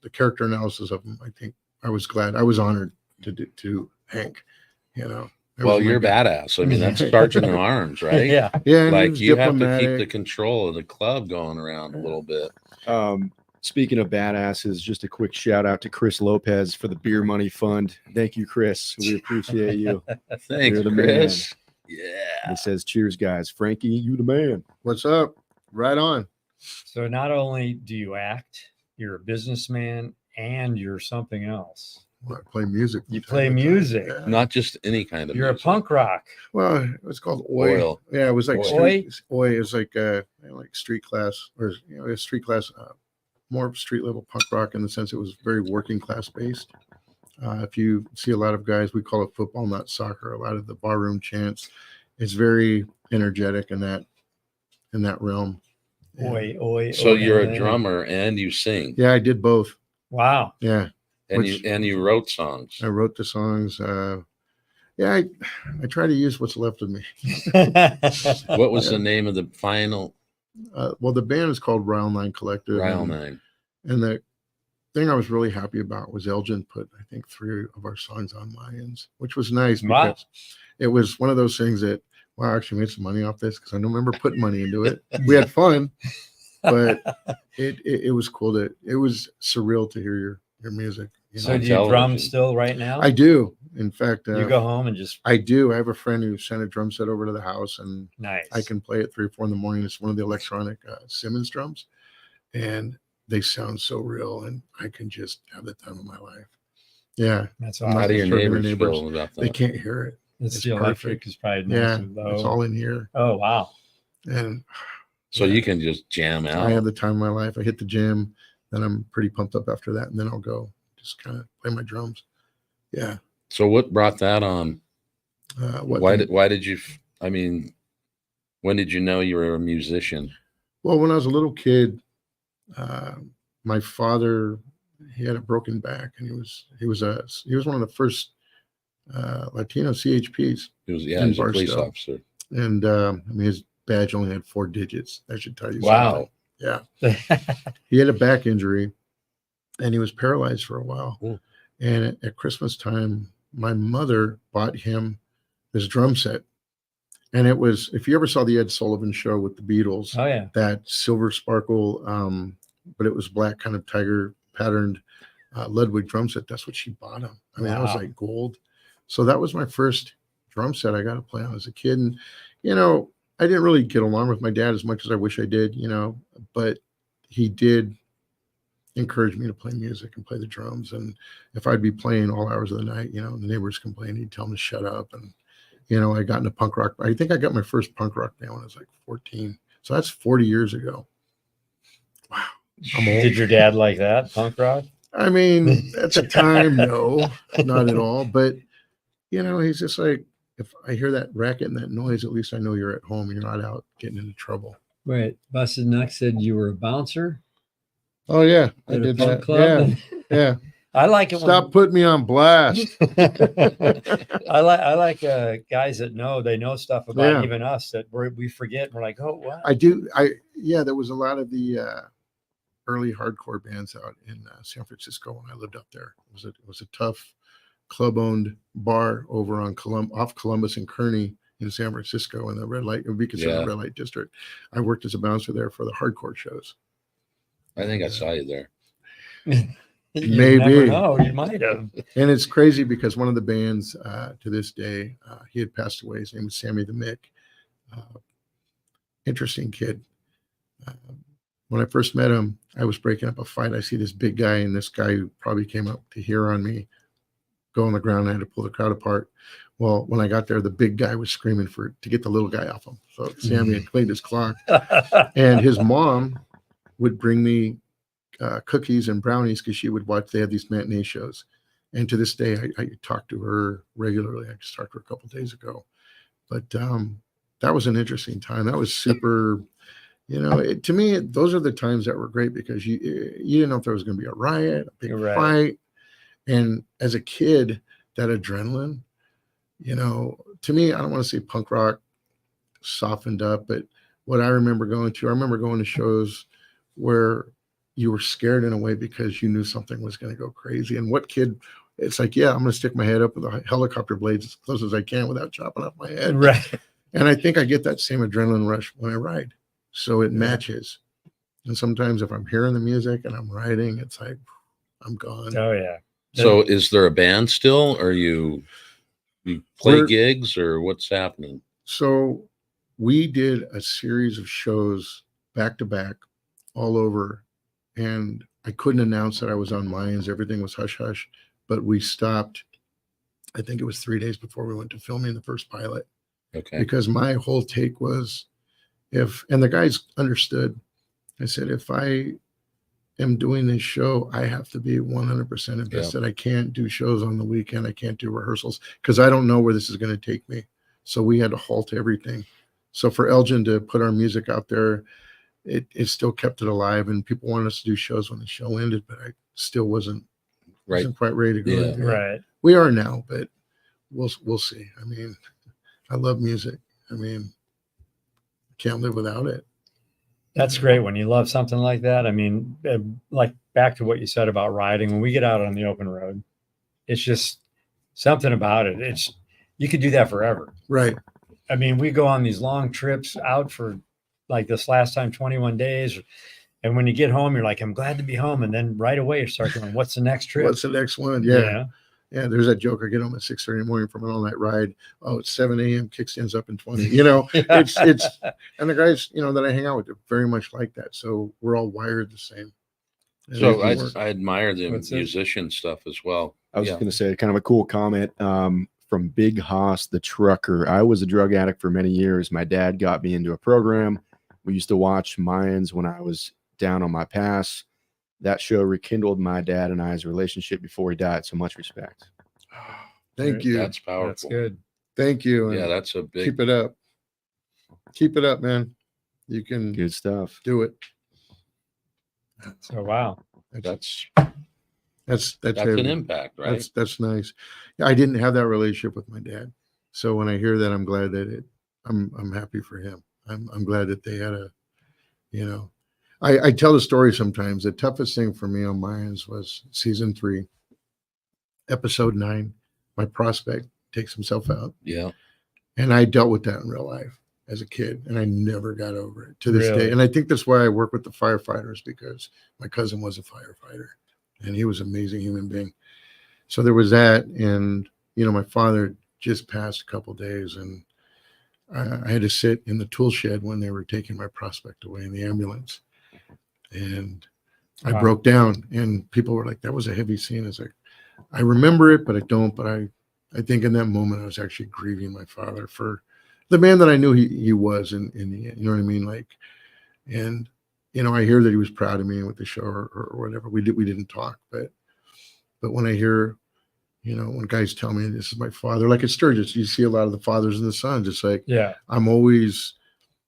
the character analysis of him. I think I was glad, I was honored to Hank, you know. That Well, was my you're guy. badass. I mean, that's Sergeant at Arms, right? Yeah. Yeah. And he Like was you have to keep the diplomatic. control of the club going around a little bit. Speaking of badasses, just a quick shout out to Chris Lopez for the Beer Money Fund. Thank you, Chris. We appreciate you. Thanks, You're the Chris. And Yeah. it says, cheers, guys. Frankie, you the man. What's up? Right on. So not only do you act, you're a businessman, and you're something else. Well, I play music. You from play time to time. music. Yeah. Not just any kind of You're music. a punk rock. Well, it was called Oi. Oil. Yeah, it was like Oi. Oi is like street class, or, you know, a street class, more street level punk rock, in the sense it was very working class based. If you see a lot of guys, we call it football, not soccer. A lot of the barroom chants, it's very energetic in that realm. And Oi, oi. So oi, you're oi. a drummer and you sing. yeah, I did both. Wow. Yeah, And you wrote songs. I wrote the songs. Yeah, I try to use what's left of me. What was Yeah. the name of the final? Well, the band is called Rile 9 Collective. Rile and- 9. And the thing I was really happy about was Elgin put, I think, 3 of our songs on Mayans, which was nice, Wow. because it was one of those things that, wow, I actually made some money off this, because I don't remember putting money into it. We had fun, but it was cool it was surreal to hear your music. You So know? On do you drum television. still right now? I do. In fact, You go home and just I do. I have a friend who sent a drum set over to the house, and nice. I can play it 3 or 4 in the morning. It's one of the electronic Simmons drums, and they sound so real, and I can just have the time of my life. Yeah, That's I'm awesome. not How do your disturbing the neighbors neighbors. feel about they that? can't hear it. It's it's the electric perfect. is probably Yeah, nicer, though. it's all in here, Oh wow. and So you can just jam out. I have the time of my life. I hit the gym, then I'm pretty pumped up after that, and then I'll go just kind of play my drums. Yeah. So what brought that on? What Why thing? did you? I mean, when did you know you were a musician? Well, when I was a little kid, my father, he had a broken back, and he was one of the first Latino CHPs. He was In he's a police Barstow. officer. And I mean, his badge only had 4 digits. That should tell you Wow. something. Yeah. He had a back injury and he was paralyzed for a while. Ooh. And at Christmas time, my mother bought him this drum set. And it was, if you ever saw the Ed Sullivan show with the Beatles, Oh yeah. that silver sparkle, but it was black kind of tiger patterned Ludwig drum set. That's what she bought him. I mean, that was Wow. like gold. So that was my first drum set I got to play on as a kid. And, you know, I didn't really get along with my dad as much as I wish I did, you know, but he did encourage me to play music and play the drums. And if I'd be playing all hours of the night, you know, the neighbors complained, he'd tell them to shut up. And, you know, I got into punk rock. I think I got my first punk rock band when I was like 14. So that's 40 years ago. Wow. I'm old. Did your dad like that punk rock? I mean, at the time, no, not at all. But, you know, he's just like, if I hear that racket and that noise, at least I know you're at home. You're not out getting into trouble. Wait, Busted Nuck said you were a bouncer Oh, yeah. I at a did punk that. club. Yeah. I like it. Stop putting me on blast. I like guys that know, they know stuff about Yeah. even us that we forget. We're like, oh, wow. I do. Yeah, there was a lot of the early hardcore bands out in San Francisco when I lived up there. It was a tough club-owned bar over on off Columbus and Kearney in San Francisco in the red light. It would be considered a red light district. I worked as a bouncer there for the hardcore shows. I think I saw you there. You Maybe. never know. You might have. And it's crazy because one of the bands to this day, he had passed away. His name was Sammy the Mick. Interesting kid. When I first met him, I was breaking up a fight. I see this big guy and this guy who probably came up to hear on me go on the ground. I had to pull the crowd apart. Well, when I got there, the big guy was screaming to get the little guy off him. So Sammy had cleaned his clock. And his mom would bring me cookies and brownies because she would watch. They had these matinee shows. And to this day, I talk to her regularly. I just talked to her a couple of days ago. But that was an interesting time. That was super, you know, to me, those are the times that were great because you didn't know if there was going to be a riot, a big fight. And as a kid, that adrenaline, you know, to me, I don't want to say punk rock softened up, but what I remember going to shows where you were scared in a way because you knew something was going to go crazy. And what kid, it's like, yeah, I'm going to stick my head up with a helicopter blades as close as I can without chopping off my head. Right. And I think I get that same adrenaline rush when I ride. So it matches. And sometimes if I'm hearing the music and I'm riding, it's like, I'm gone. Oh, yeah. So is there a band still, or you play gigs, or what's happening? So we did a series of shows back to back all over, and I couldn't announce that I was on Mayans. Everything was hush hush, but we stopped. I think it was 3 days before we went to filming the first pilot. Okay. Because my whole take was, and the guys understood, I said, if I am doing this show, I have to be 100% invested. I can't do shows on the weekend. I can't do rehearsals because I don't know where this is going to take me. So we had to halt everything. So for Elgin to put our music out there, it still kept it alive, and people wanted us to do shows when the show ended, but I still wasn't quite ready to go. Yeah. Right. We are now, but we'll see. I mean, I love music. I mean, I can't live without it. That's great when you love something like that. I mean, like back to what you said about riding, when we get out on the open road, it's just something about it. You could do that forever. Right. I mean, we go on these long trips out for like this last time, 21 days. And when you get home, you're like, I'm glad to be home. And then right away you start going, what's the next trip? What's the next one? Yeah. Yeah, there's that joke. I get home at 6:30 in the morning from an all-night ride. Oh, it's 7 a.m. Kickstands up in 20. You know, it's and the guys, you know, that I hang out with are very much like that. So we're all wired the same. And So I admire the What's it? musician stuff as well. I was just going to say kind of a cool comment from Big Hoss, the trucker. I was a drug addict for many years. My dad got me into a program. We used to watch Mayans when I was down on my pass. That show rekindled my dad and I's relationship before he died. So much respect. Thank you. That's powerful. That's good. Thank you. Yeah, And that's a big. keep it up. Keep it up, man. You can Good stuff. do it. So, wow. That's That's an heavy. impact, right? That's nice. I didn't have that relationship with my dad. So when I hear that, I'm glad that I'm happy for him. I'm glad that they had a, you know, I tell the story sometimes. The toughest thing for me on Mayans was season 3, episode 9. My prospect takes himself out. Yeah. And I dealt with that in real life as a kid, and I never got over it to this Really? day. And I think that's why I work with the firefighters, because my cousin was a firefighter and he was an amazing human being. So there was that. And, you know, my father just passed a couple of days, and I had to sit in the tool shed when they were taking my prospect away in the ambulance. And I Wow. broke down, and people were like, that was a heavy scene. It's like, I remember it, but I don't. But I think in that moment, I was actually grieving my father for the man that I knew he was in the end. You know what I mean? Like, and, you know, I hear that he was proud of me with the show or whatever. We didn't talk, but when I hear, you know, when guys tell me this is my father, like at Sturgis, you see a lot of the fathers and the sons. It's like, Yeah. I'm always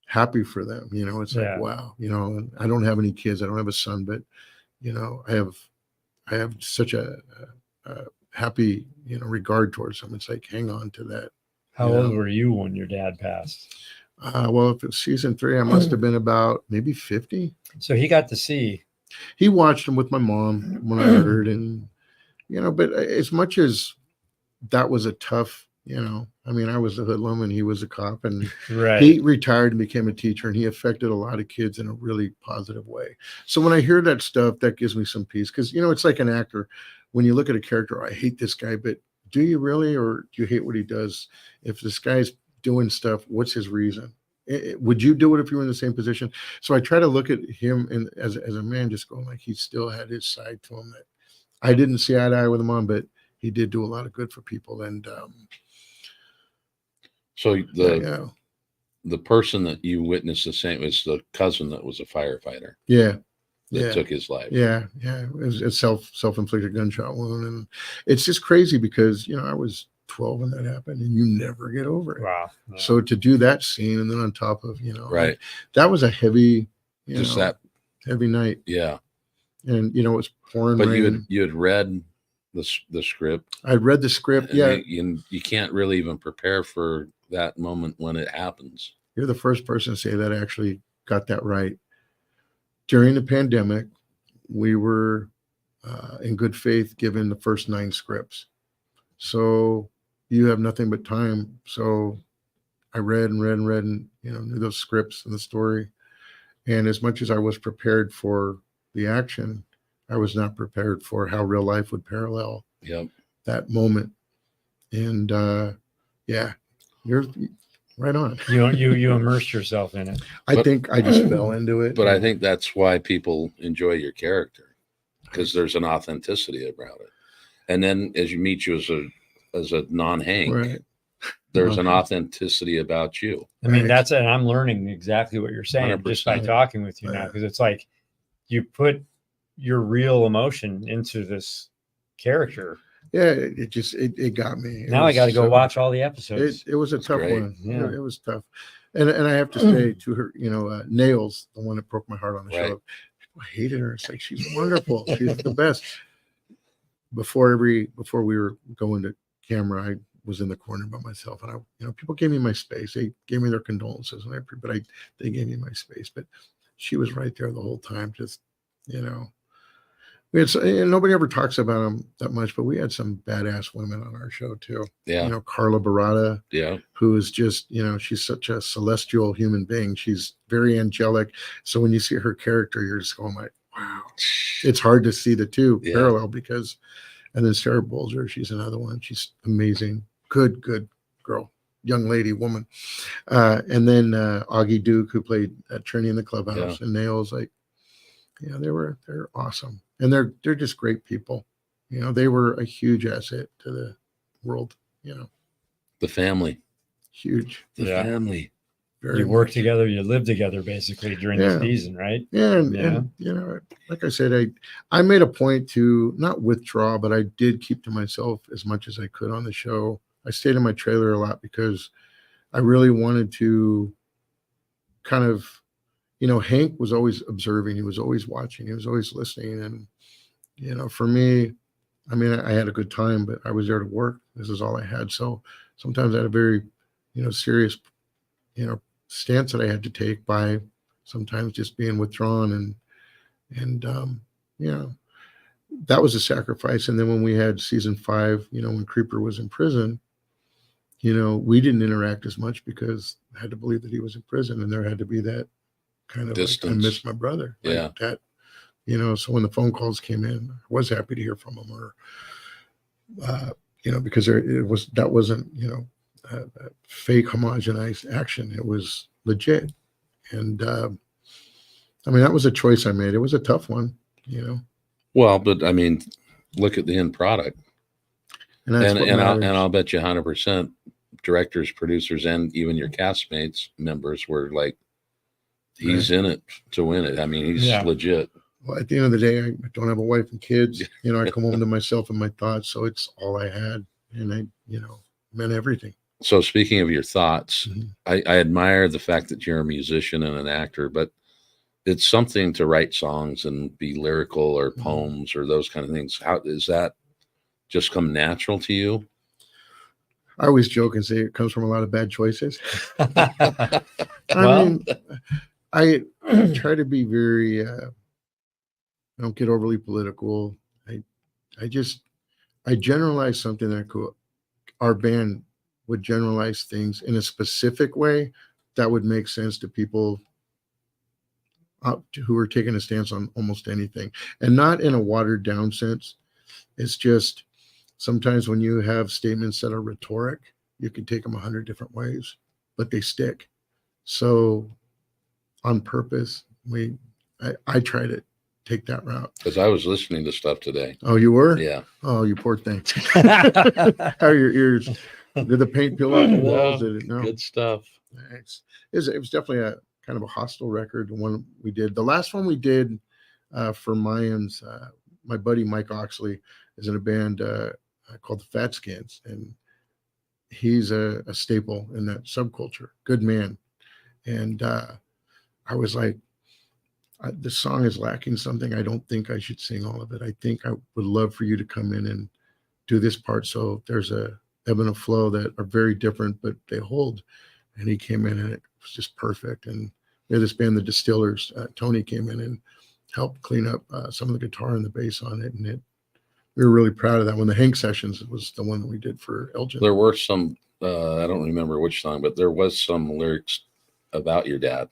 happy for them. You know, it's Yeah. like, wow, you know, and I don't have any kids. I don't have a son, but, you know, I have such a happy, you know, regard towards them. It's like, hang on to that. How You old know? were you when your dad passed? Well, if it's season 3, I must have been about maybe 50. So he got to see. He watched them with my mom when I heard, and, you know, but as much as that was a tough, you know, I mean, I was a hoodlum and he was a cop, and Right. he retired and became a teacher, and he affected a lot of kids in a really positive way. So when I hear that stuff, that gives me some peace, because, you know, it's like an actor. When you look at a character, I hate this guy, but do you really, or do you hate what he does? If this guy's doing stuff, what's his reason? Would you do it if you were in the same position? So I try to look at him and as a man, just going like, he still had his side to him that I didn't see eye to eye with him on, but he did do a lot of good for people. And So yeah. the person that you witnessed the same was the cousin that was a firefighter Yeah. that took his life. Yeah. It was a self-inflicted gunshot wound. And it's just crazy because, you know, I was 12 when that happened, and you never get over it. Wow. Yeah. So to do that scene, and then on top of, you know, Right. that was a heavy, heavy night. Yeah. And, you know, it was pouring But rain. you had read the script. I'd read the script. And Yeah. you can't really even prepare for that moment when it happens. You're the first person to say that I actually got that right. During the pandemic, we were in good faith given the first 9 scripts. So you have nothing but time. So I read and you know, knew those scripts and the story. And as much as I was prepared for the action, I was not prepared for how real life would parallel that moment. And yeah, you're right on. You immersed yourself in it. I think I just fell into it. But I think that's why people enjoy your character, because there's an authenticity about it. And then as you meet you as a non-Hank, Right. there's an authenticity about you. I mean, Right. that's it. I'm learning exactly what you're saying just by 100%. talking with you now, Right. because it's like you put your real emotion into this character. Yeah, it got me. Now I got to go watch all the episodes. It was a tough great. one. Yeah. It was tough. And I have to say to her, you know, Nails, the one that broke my heart on the Right. show, people hated her. It's like, she's wonderful. She's the best. Before we were going to camera, I was in the corner by myself, and people gave me my space. They gave me their condolences, and they gave me my space. But she was right there the whole time. Just, you know, and nobody ever talks about them that much, but we had some badass women on our show too. Yeah. You know, Carla Barada, Yeah. who is just, you know, she's such a celestial human being. She's very angelic. So when you see her character, you're just going like, wow. It's hard to see the two parallel because, and then Sarah Bolger, she's another one. She's amazing. Good girl, young lady, woman. And then Augie Duke, who played Trini in the Clubhouse, and Nails, like, yeah, they're awesome. And they're just great people. You know, they were a huge asset to the world, you know. The family. Huge. The family. Very you work much. together, you live together basically during the season, right? Yeah, and you know, like I said, I made a point to not withdraw, but I did keep to myself as much as I could on the show. I stayed in my trailer a lot because I really wanted to kind of, you know, Hank was always observing, he was always watching, he was always listening. And, you know, for me, I mean, I had a good time, but I was there to work. This is all I had. So sometimes I had a very, you know, serious, you know, stance that I had to take by sometimes just being withdrawn and you know, that was a sacrifice. And then when we had season 5, you know, when Creeper was in prison, you know, we didn't interact as much because I had to believe that he was in prison, and there had to be that kind of Distance. like, I missed my brother. Like Yeah. that, you know, so when the phone calls came in, I was happy to hear from him, or, you know, because that wasn't, you know, a fake homogenized action. It was legit. And, I mean, that was a choice I made. It was a tough one, you know. Well, but I mean, look at the end product. And that's what matters. I'll bet you 100% directors, producers, and even your castmates members were like, he's in it to win it. I mean, he's legit. Well, at the end of the day, I don't have a wife and kids. You know, I come home to myself and my thoughts. So it's all I had. And I, you know, meant everything. So speaking of your thoughts, Mhm. I admire the fact that you're a musician and an actor, but it's something to write songs and be lyrical or poems or those kind of things. How is that just come natural to you? I always joke and say it comes from a lot of bad choices. I Well- mean, I try to be very, I don't get overly political. I generalize something that our band would generalize things in a specific way that would make sense to people who are taking a stance on almost anything, and not in a watered down sense. It's just sometimes when you have statements that are rhetoric, you can take them 100 different ways, but they stick. So on purpose, I try to take that route. Because I was listening to stuff today. Oh, you were? Yeah. Oh, you poor thing. How are your ears? Did the paint peel off the walls? No, Did it? No. Good stuff. Thanks. It was definitely a kind of a hostile record. The one we did, the last one we did for Mayans, my buddy Mike Oxley is in a band called the Fat Skins, and he's a staple in that subculture. Good man. And I was like, this song is lacking something. I don't think I should sing all of it. I think I would love for you to come in and do this part. So there's a ebb and a flow that are very different, but they hold. And he came in and it was just perfect. And we had this band, the Distillers. Tony came in and helped clean up some of the guitar and the bass on it. And we were really proud of that one. The Hank Sessions was the one that we did for Elgin. There were some, I don't remember which song, but there was some lyrics about your dad.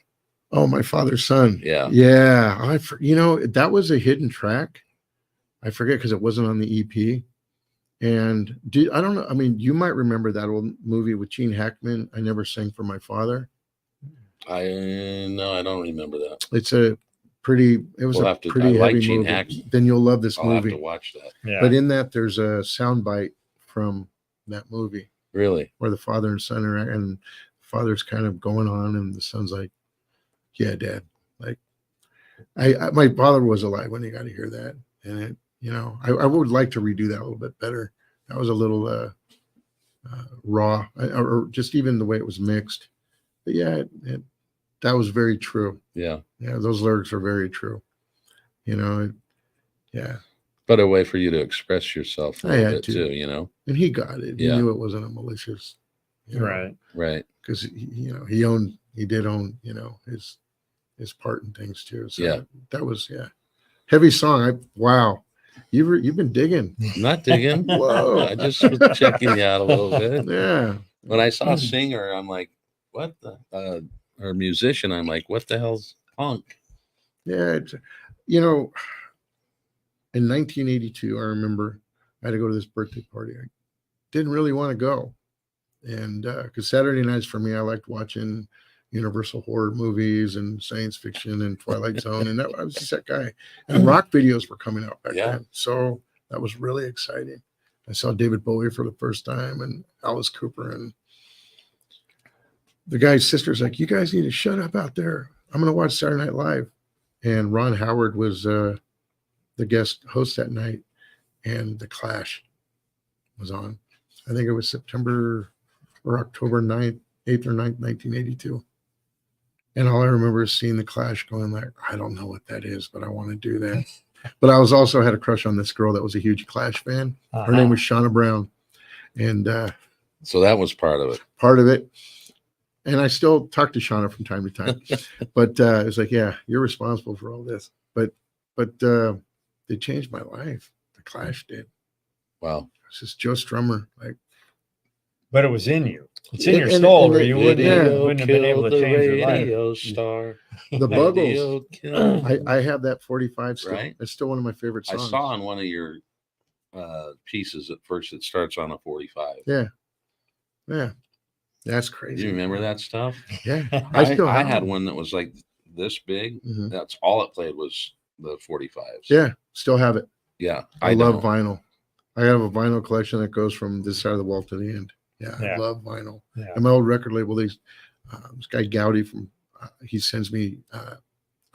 Oh, My Father's Son. Yeah. Yeah. You know, that was a hidden track. I forget because it wasn't on the EP. And I don't know. I mean, you might remember that old movie with Gene Hackman, I Never Sang for My Father. No, I don't remember that. It was a pretty I like heavy Gene movie. Hackman. Then you'll love this I'll have to movie. watch that. Yeah. But in that, there's a soundbite from that movie Really? where the father and son are, and the father's kind of going on, and the son's like, "Yeah, Dad." Like, my father was alive when he got to hear that, and it, you know, I would like to redo that a little bit better. That was a little raw, or just even the way it was mixed. But yeah, that was very true. Yeah. Yeah, those lyrics are very true. You know, yeah. But a way for you to express yourself a I little had bit to. too, you know? And he got it. He Yeah. knew it wasn't a malicious, you know, Right. Right. because he did own, you know, his part in things too. So Yeah. that was heavy song. Wow, you've been digging. I'm not digging. Whoa. I just was checking you out a little bit. Yeah, When I saw a singer, I'm like, what the, or musician, I'm like, what the hell's punk? yeah. You know, in 1982, I remember I had to go to this birthday party. I didn't really want to go, and because Saturday nights for me, I liked watching Universal horror movies and science fiction and Twilight Zone, and I was just that guy. And rock videos were coming out back then, so that was really exciting. I saw David Bowie for the first time and Alice Cooper, and the guy's sister's like, "You guys need to shut up out there. I'm going to watch Saturday Night Live." And Ron Howard was the guest host that night, and The Clash was on. I think it was September or October 8th or 9th, 1982. And all I remember is seeing The Clash going like, I don't know what that is, but I want to do that. But I also had a crush on this girl that was a huge Clash fan. Her name was Shauna Brown. And So that was part of it. part of it. And I still talk to Shauna from time to time, but it's like, yeah, you're responsible for all this. But they changed my life. The Clash did. Wow. It's just Joe Strummer. Like, But it was in you. It's in your And soul, or it- you Video wouldn't have been able to killed the change your life. radio star. the Video Buggles. killed- I have that 45 still. Right. It's still one of my favorite I songs. saw on one of your pieces at first it starts on a 45. Yeah. That's Do crazy. you remember that stuff? Yeah. I still have had them. one that was like this big. Mhm. That's all it played was the 45s. Yeah. Still have it. Yeah. I love know. vinyl. I have a vinyl collection that goes from this side of the wall to the end. Yeah. Yeah. I love vinyl. Yeah. And my old record label, this guy Gowdy from, he sends me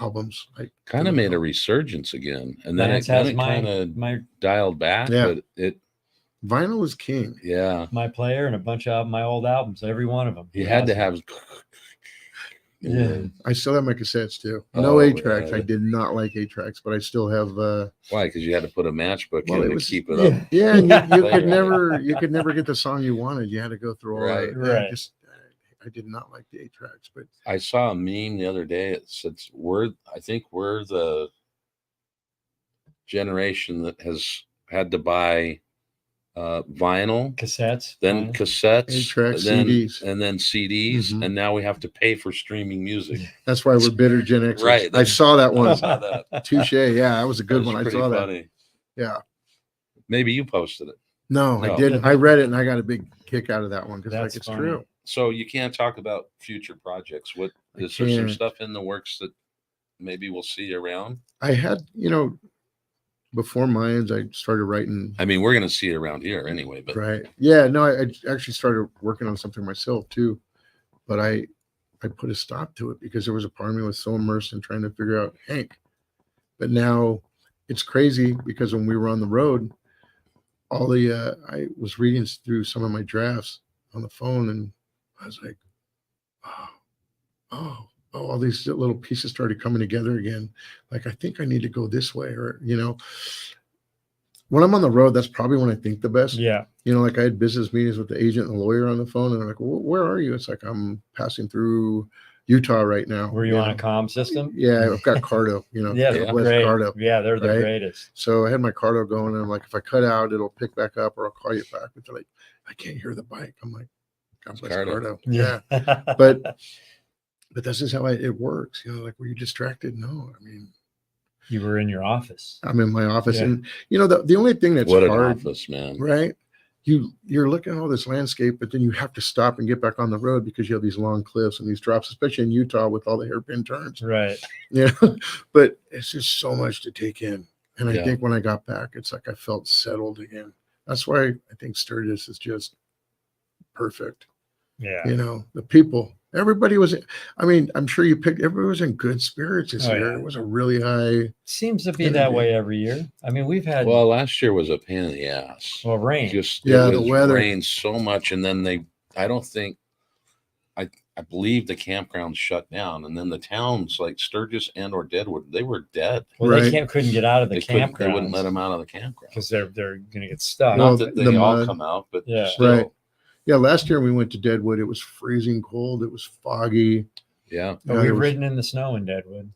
albums. Like Kind of made a resurgence again. And then Lance it kind has of my dialed back. Yeah. But it, vinyl is king. yeah. my player and a bunch of my old albums, every one of them. You had to have. Yeah. I still have my cassettes too. Oh, No 8-tracks. yeah. I did not like 8-tracks, but I still have. Why? Because you had to put a matchbook Well, in it to was keep it up. Yeah, and you Later. could never get the song you wanted. You had to go through all Right. that. Right. I did not like the 8-tracks, but I saw a meme the other day. It said I think we're the generation that has had to buy vinyl, Cassettes. then vinyl. cassettes, 8-tracks, then, CDs. and then CDs, Mhm. and now we have to pay for streaming music. that's why we're bitter Gen Xers. Right. I saw that I one. saw that. Touche. Yeah, that was a good That was one. I pretty saw that. funny. Yeah. Maybe you posted it. No, I No. didn't. I read it and I got a big kick out of that one because like That's it's funny. true. So you can't talk about future projects. What I is there some can't. stuff in the works that maybe we'll see around? I had, before Mayans, I started writing. I mean, we're going to see it around here anyway, but Right. Yeah. No, I actually started working on something myself too, but I put a stop to it because there was a part of me was so immersed in trying to figure out Hank. But now it's crazy because when we were on the road, I was reading through some of my drafts on the phone and I was like, oh, all these little pieces started coming together again. Like, I think I need to go this way, or, when I'm on the road, that's probably when I think the best. Yeah. Like I had business meetings with the agent and the lawyer on the phone, and they're like, well, where are you? It's like, I'm passing through Utah right now. Were you on a comm system? Yeah, I've got Cardo, Yeah, they're West great. Cardo. Yeah, they're the right? greatest. So I had my Cardo going, and I'm like, if I cut out, it'll pick back up, or I'll call you back. But they're like, I can't hear the bike. I'm like, God bless Cardo. Cardo. Yeah. But that's just how it works. Like, were you distracted? No, I mean, you were in your office. I'm in my office, Yeah. and the only thing that's what an hard, office, man. right? You're looking at all this landscape, but then you have to stop and get back on the road because you have these long cliffs and these drops, especially in Utah with all the hairpin turns. Right. Yeah, but it's just so much to take in. And I Yeah. think when I got back, it's like I felt settled again. That's why I think Sturgis is just perfect. Yeah. The people, everybody was, I mean, I'm sure everybody was in good spirits this Oh, year. yeah. It was a really high. Seems to be that way every year. I mean, we've had Well, last year was a pain in the ass. rain. Just Yeah, it the was weather. rained so much, and then I believe the campground shut down, and then the towns like Sturgis and or Deadwood, they were dead. Well, Right. they couldn't get out of the They campground. wouldn't let them out of the campground. because they're going to get stuck. Well, Not that they the all mud. come out, but Yeah. still, Right. Yeah, last year we went to Deadwood. It was freezing cold. It was foggy. yeah. But Yeah, we've there was- ridden in the snow in Deadwood.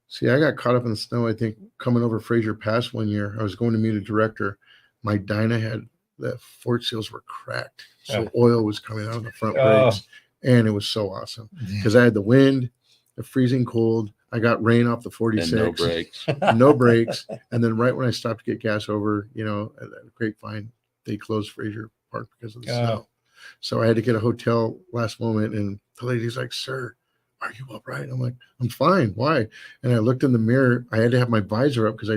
See, I got caught up in the snow, I think, coming over Fraser Pass one year. I was going to meet a director. My Dyna had the fork seals were cracked. So oil was coming out of the front Oh. brakes. And it was so awesome because I had the wind, the freezing cold. I got rain off the 46. And no brakes. No brakes. And then right when I stopped to get gas over, at the Grapevine, they closed Fraser Park because of the snow. So I had to get a hotel last moment. And the lady's like, sir, are you all right? I'm like, I'm fine. Why? And I looked in the mirror. I had to have my visor up because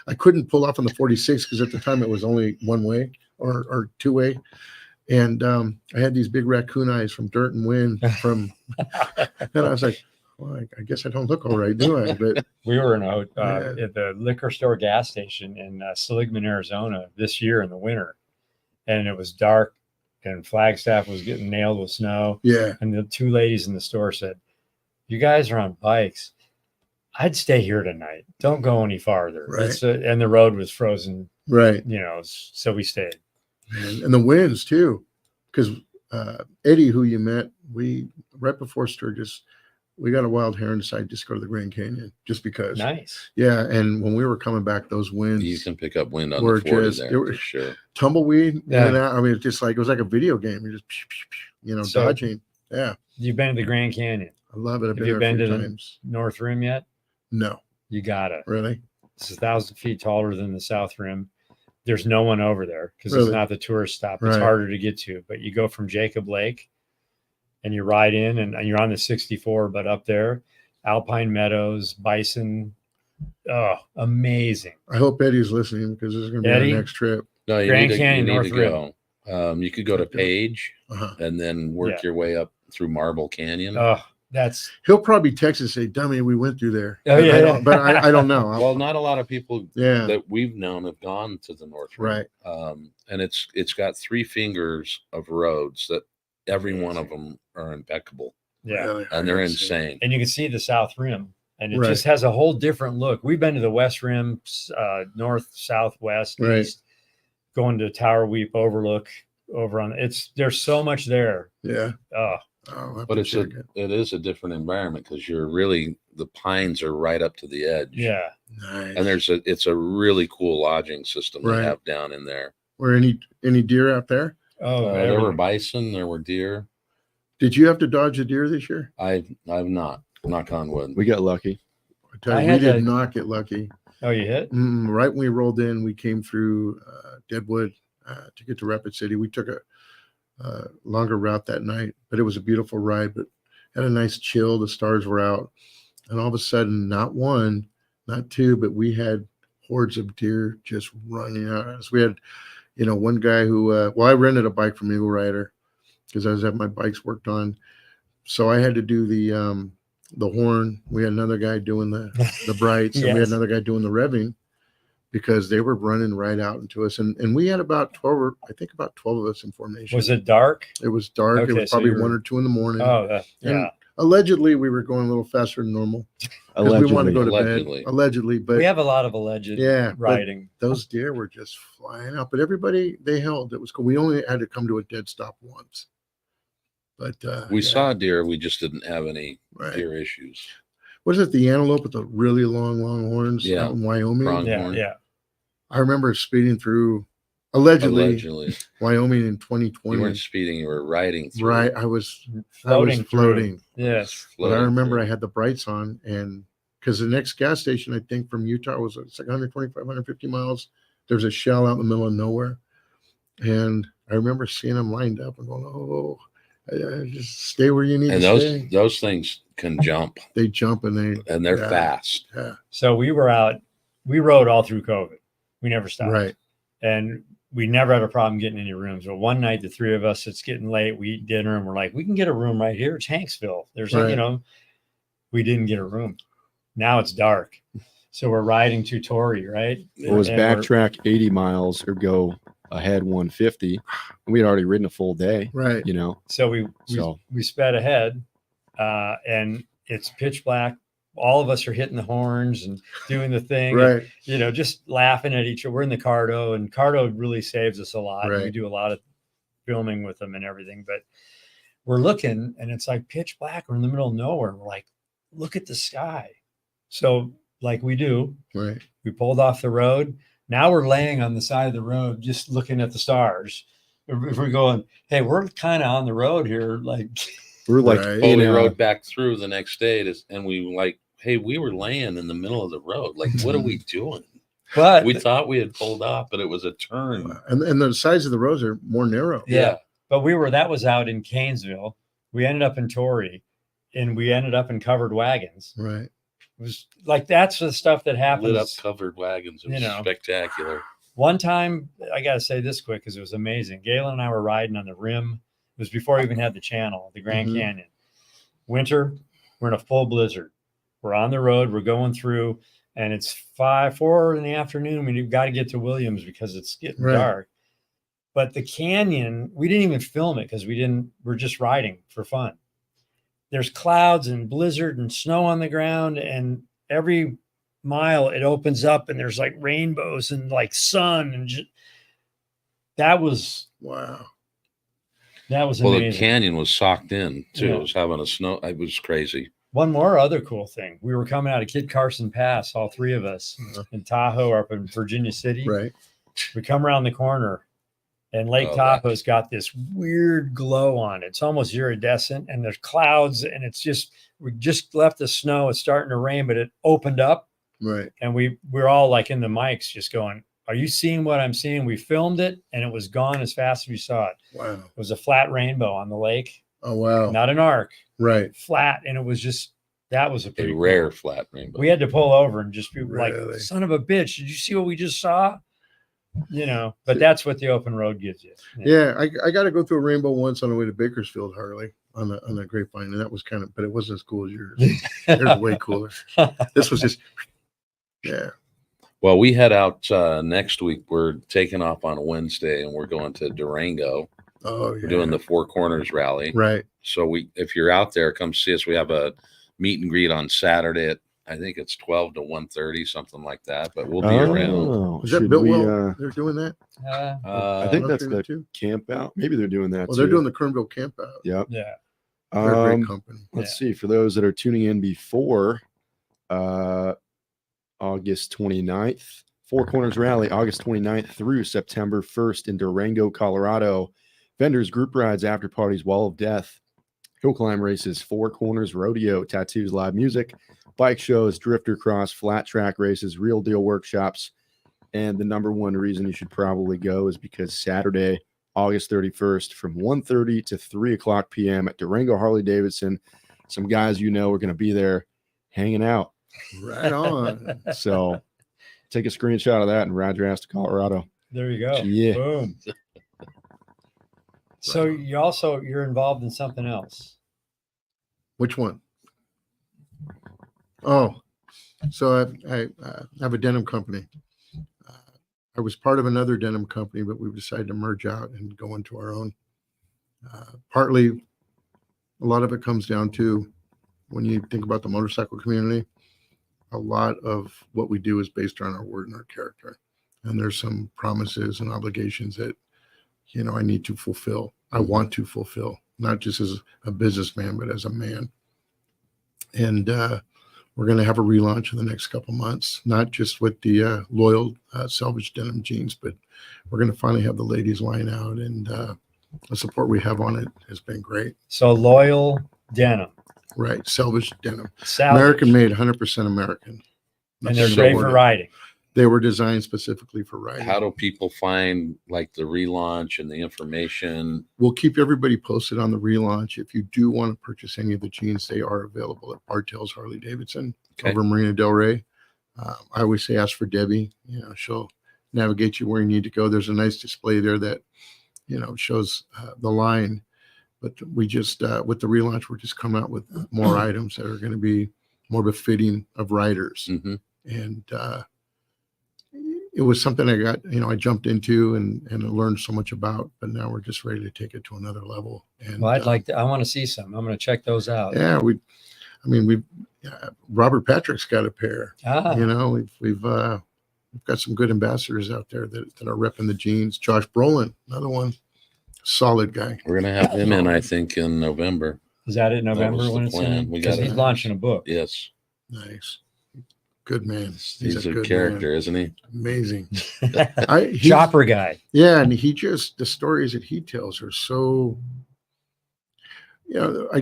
I couldn't pull off on the 46 because at the time it was only one way or two way. And I had these big raccoon eyes from dirt and wind and I was like, well, I guess I don't look all right, do I? But We were in at Yeah. the liquor store gas station in Seligman, Arizona this year in the winter. And it was dark and Flagstaff was getting nailed with snow. yeah, And the two ladies in the store said, you guys are on bikes. I'd stay here tonight. Don't go any farther. Right. And the road was frozen, right. so we stayed. And the winds too, because Eddie, who you met, we right before Sturgis, we got a wild hair and decided just to go to the Grand Canyon just because. Nice. Yeah, and when we were coming back, those winds You can pick up wind on were the 40 just there it was for sure. tumbleweed. Yeah. And I mean, it's just like it was like a video game. You're just So- dodging. Yeah, You've been to the Grand Canyon, I love it. I've Have been you there a been few to the- times. North Rim yet? No, You gotta. really. It's 1,000 feet taller than the South Rim. There's no one over there because Really? it's not the tourist stop. It's Right. harder to get to. But you go from Jacob Lake and you ride in and you're on the 64, but up there, Alpine Meadows, bison. Oh, amazing. I hope Eddie's listening because this is going to be Eddie? our next trip. No, you Grand need to, Canyon, you need to North go. You could go to Page Uh-huh. and then work Yeah. your way up through Marble Canyon. Oh, that's He'll probably text and say, "Dummy, we went through there." Oh, But yeah, I yeah. don't, but I don't know. Well, not a lot of people yeah, that we've known have gone to the North Rim. right. And it's got 3 fingers of roads that every one of them are impeccable yeah. Really, and they're I see. insane. And you can see the South Rim. And it Right. just has a whole different look. We've been to the West Rim, north, south, west, Right. east, going to Tower Weep Overlook over on there's so much there. Yeah. Oh, I'll have But to check it. it is a different environment because the pines are right up to the edge. yeah. Nice. And it's a really cool lodging system Right. they have down in there. Were any deer out there? Oh, There were everything. bison, there were deer. Did you have to dodge a deer this year? I've not, knock on wood. We got lucky. I tell I you, we had did to- not get lucky. Oh, you hit? Right when we rolled in, we came through Deadwood to get to Rapid City. We took a longer route that night, but it was a beautiful ride. But had a nice chill. The stars were out, and all of a sudden, not one, not two, but we had hordes of deer just running at us. We had, one guy who, I rented a bike from EagleRider because I was having my bikes worked on, so I had to do the horn. We had another guy doing the brights, and we had Yes. another guy doing the revving because they were running right out into us. And we had about 12 of us in formation. Was it dark? It was dark. Okay, It was so probably you were- 1 or 2 in the morning. Oh, And yeah. allegedly, we were going a little faster than normal because we wanted to go to Allegedly. bed. Allegedly, but We have a lot of alleged yeah, but riding. those deer were just flying out. But everybody, they held. It was cool. We only had to come to a dead stop once. But We yeah, saw deer, we just didn't have any right. deer issues. Was it the antelope with the really long horns Yeah. out in Wyoming? Prong- Yeah, horn. yeah. I remember speeding through allegedly Allegedly. Wyoming in You weren't 2020. speeding, you were riding through. Right, I was Floating. floating. Yes. But I floating remember through. I had the brights on, and because the next gas station, I think from Utah was it's like 125, 150 miles. There's a shell out in the middle of nowhere. And I remember seeing them lined up and going, "Oh, just stay where you need And to stay." those things can jump They jump and and they're Yeah. fast. yeah, So we rode all through COVID. We never stopped. right. And we never had a problem getting any rooms. But one night, the 3 of us, it's getting late. We eat dinner and we're like, we can get a room right here. It's Hanksville. There's, Right. we didn't get a room. Now it's dark. So we're riding to Torrey, right? It was And we're- backtrack 80 miles or go ahead 150. We had already ridden a full day, Right. So we sped ahead and it's pitch black. All of us are hitting the horns and doing the thing. Right. And, just laughing at each other. We're in the Cardo, and Cardo really saves us a lot. Right. We do a lot of filming with them and everything, but we're looking and it's like pitch black. We're in the middle of nowhere. We're like, look at the sky. So like we do, Right. we pulled off the road. Now we're laying on the side of the road, just looking at the stars. If we're going, hey, we're kind of on the road here. Like, we're like Right. Well, in we a- rode back through the next day and we were like, hey, we were laying in the middle of the road. Like, what are we doing? but We thought we had pulled off, but it was a turn. And the sides of the roads are more narrow. yeah, but that was out in Canesville. We ended up in Torrey and we ended up in covered wagons. Right. It was like, that's the stuff that happens. Lit up covered wagons. It was spectacular. One time, I got to say this quick because it was amazing. Galen and I were riding on the rim. It was before we even had the channel, the Grand Mhm. Canyon. Winter, we're in a full blizzard. We're on the road. We're going through, and it's 4 in the afternoon. We've got to get to Williams because it's getting Right. dark. But the canyon, we didn't even film it because we're just riding for fun. There's clouds and blizzard and snow on the ground, and every mile it opens up and there's like rainbows and like sun and that was Wow. That was Well, amazing. the canyon was socked in too. Yeah. It was having a snow. It was crazy. One more other cool thing. We were coming out of Kit Carson Pass, all three of us in Tahoe or up in Virginia City. Right. We come around the corner and Lake Oh, Tahoe's got this weird glow on it. It's almost iridescent and there's clouds and it's just, we just left the snow. It's starting to rain, but it opened up Right. and we're all like in the mics just going, are you seeing what I'm seeing? We filmed it and it was gone as fast as we saw it. Wow. It was a flat rainbow on the lake, Oh, wow. not an arc, Right. flat. And it was just, that was a A pretty rare cool. flat rainbow. We had to pull over and just be Really? like, son of a bitch, did you see what we just saw? You know, but that's what the open road gives you. Yeah, I got to go through a rainbow once on the way to Bakersfield, Harley, on the Grapevine, and that was kind of, but it wasn't as cool as yours. Yours way cooler. This was just, yeah. Well, we head out next week. We're taking off on a Wednesday, and we're going to Durango. Oh, yeah. We're doing the Four Corners Rally. Right. So if you're out there, come see us. We have a meet and greet on Saturday at, I think it's 12 to 1:30, something like that. But we'll be around. Oh, Was that should built we, well? They're doing that? I think that's the too. camp out. Maybe they're doing that. Well, they're too. doing the Kernville camp out. Yep. Yeah. They're a great company. Let's see. For those that are tuning in before August 29th, Four Corners Rally, August 29th through September 1st in Durango, Colorado. Vendors, group rides, after parties, Wall of Death, hill climb races, Four Corners Rodeo, tattoos, live music, bike shows, drifter cross, flat track races, real deal workshops. And the number one reason you should probably go is because Saturday, August 31st from 1:30 to 3 o'clock p.m. at Durango Harley-Davidson. Some guys you know are going to be there hanging out. Right on. So take a screenshot of that and ride your ass to Colorado. There you go. Yeah. Boom. So you're involved in something else. Which one? Oh, so I have a denim company. I was part of another denim company, but we've decided to merge out and go into our own. Partly, a lot of it comes down to when you think about the motorcycle community, a lot of what we do is based on our word and our character. And there's some promises and obligations that, you know, I need to fulfill. I want to fulfill, not just as a businessman, but as a man. And we're going to have a relaunch in the next couple months, not just with the Loyal salvage denim jeans, but we're going to finally have the ladies line out, and the support we have on it has been great. So Loyal denim. Right. Salvage denim. Salvage. American made, 100% American. And they're Nothing great for imported. riding. They were designed specifically for riding. How do people find like the relaunch and the information? We'll keep everybody posted on the relaunch. If you do want to purchase any of the jeans, they are available at Bartell's Harley-Davidson over Marina Del Rey. I always say ask for Debbie. You know, she'll navigate you where you need to go. There's a nice display there that, you know, shows the line. But we just, with the relaunch, we're just coming out with more items that are going to be more befitting of riders. Mm-hmm. And it was something I jumped into and learned so much about, but now we're just ready to take it to another level. And Well, I want to see some. I'm going to check those out. yeah, Robert Patrick's got a pair. Ah, You know, we've got some good ambassadors out there that are repping the jeans. Josh Brolin, another one, solid guy. We're going to have him in, I think, in November. is that in November was the when it's plan. in? We Because gotta- he's launching a book. Yes. Nice. Good man. He's a good character, man. isn't he? Amazing. Chopper guy. Yeah, and the stories that he tells are so, you know, I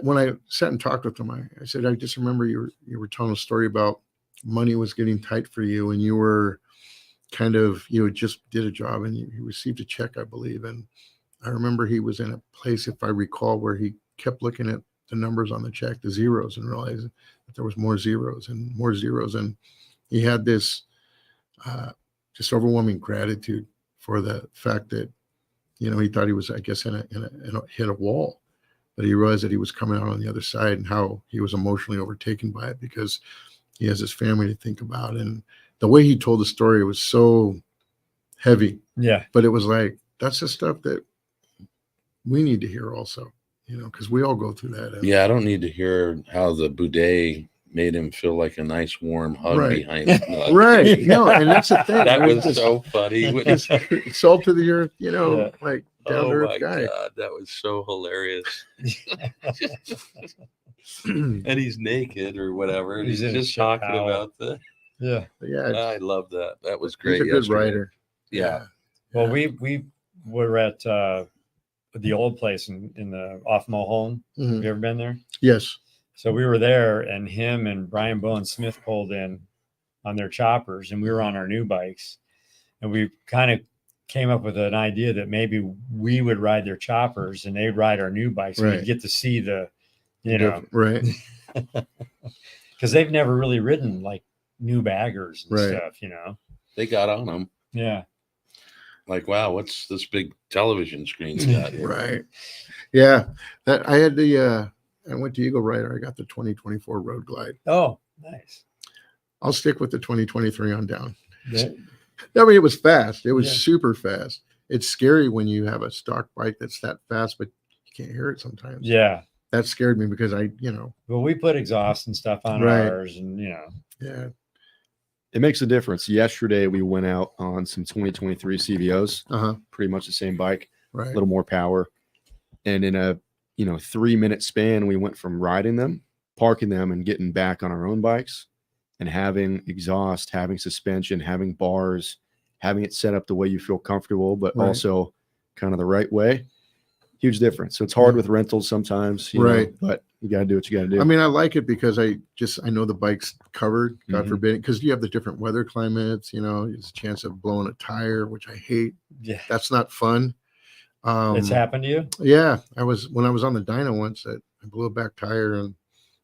when I sat and talked with him, I said, I just remember you were telling a story about money was getting tight for you, and you were you just did a job and you received a check, I believe. And I remember he was in a place, if I recall, where he kept looking at the numbers on the check, the zeros, and realizing that there was more zeros and more zeros. And he had this just overwhelming gratitude for the fact that, you know, he thought he was, I guess, hit a wall, but he realized that he was coming out on the other side, and how he was emotionally overtaken by it because he has his family to think about. And the way he told the story was so heavy, Yeah. but it was like, that's the stuff that we need to hear also, you know, because we all go through that. And Yeah, I don't need to hear how the boudet made him feel like a nice warm hug Right. behind him. Right. No, and that's the thing. That right? was This- so funny. it's salt to the earth, you know, Yeah. like Oh down-to-earth my guy. God, that was so hilarious. And he's naked or whatever. And He's he's in a just shit talking towel. about the. Yeah. But yeah, I love that. That was great. he's a good yesterday. writer. Yeah. Well, we were at the old place in the off Mulholland. Mhm. Have you ever been there? Yes. So we were there, and him and Brian Bowen Smith pulled in on their choppers, and we were on our new bikes, and we kind of came up with an idea that maybe we would ride their choppers and they'd ride our new bikes. And Right. we'd get to see the, you know, Right. because they've never really ridden like new baggers and Right. stuff, you know. They got on him. Yeah. Like, wow, what's this big television screen's got here? Right. Yeah. That I had the I went to EagleRider. I got the 2024 Road Glide. Oh, nice. I'll stick with the 2023 on down. Yeah. I mean, it was fast. It was Yeah. super fast. It's scary when you have a stock bike that's that fast, but you can't hear it sometimes. Yeah. That scared me because Well, we put exhaust and stuff on Right. ours, and you know. yeah. It makes a difference. Yesterday we went out on some 2023 CVOs, Uh-huh. pretty much the same bike, a Right. little more power. And in a 3-minute span, we went from riding them, parking them, and getting back on our own bikes, and having exhaust, having suspension, having bars, having it set up the way you feel comfortable, but Right. also kind of the right way. Huge difference. So it's hard Yeah. with rentals sometimes, you know, Right. but you got to do what you got to do. I mean, I like it because I know the bike's covered, God Mhm. forbid, because you have the different weather climates, there's a chance of blowing a tire, which I hate. Yeah. That's not fun. It's happened to you? Yeah. When I was on the dyno once, I blew a back tire and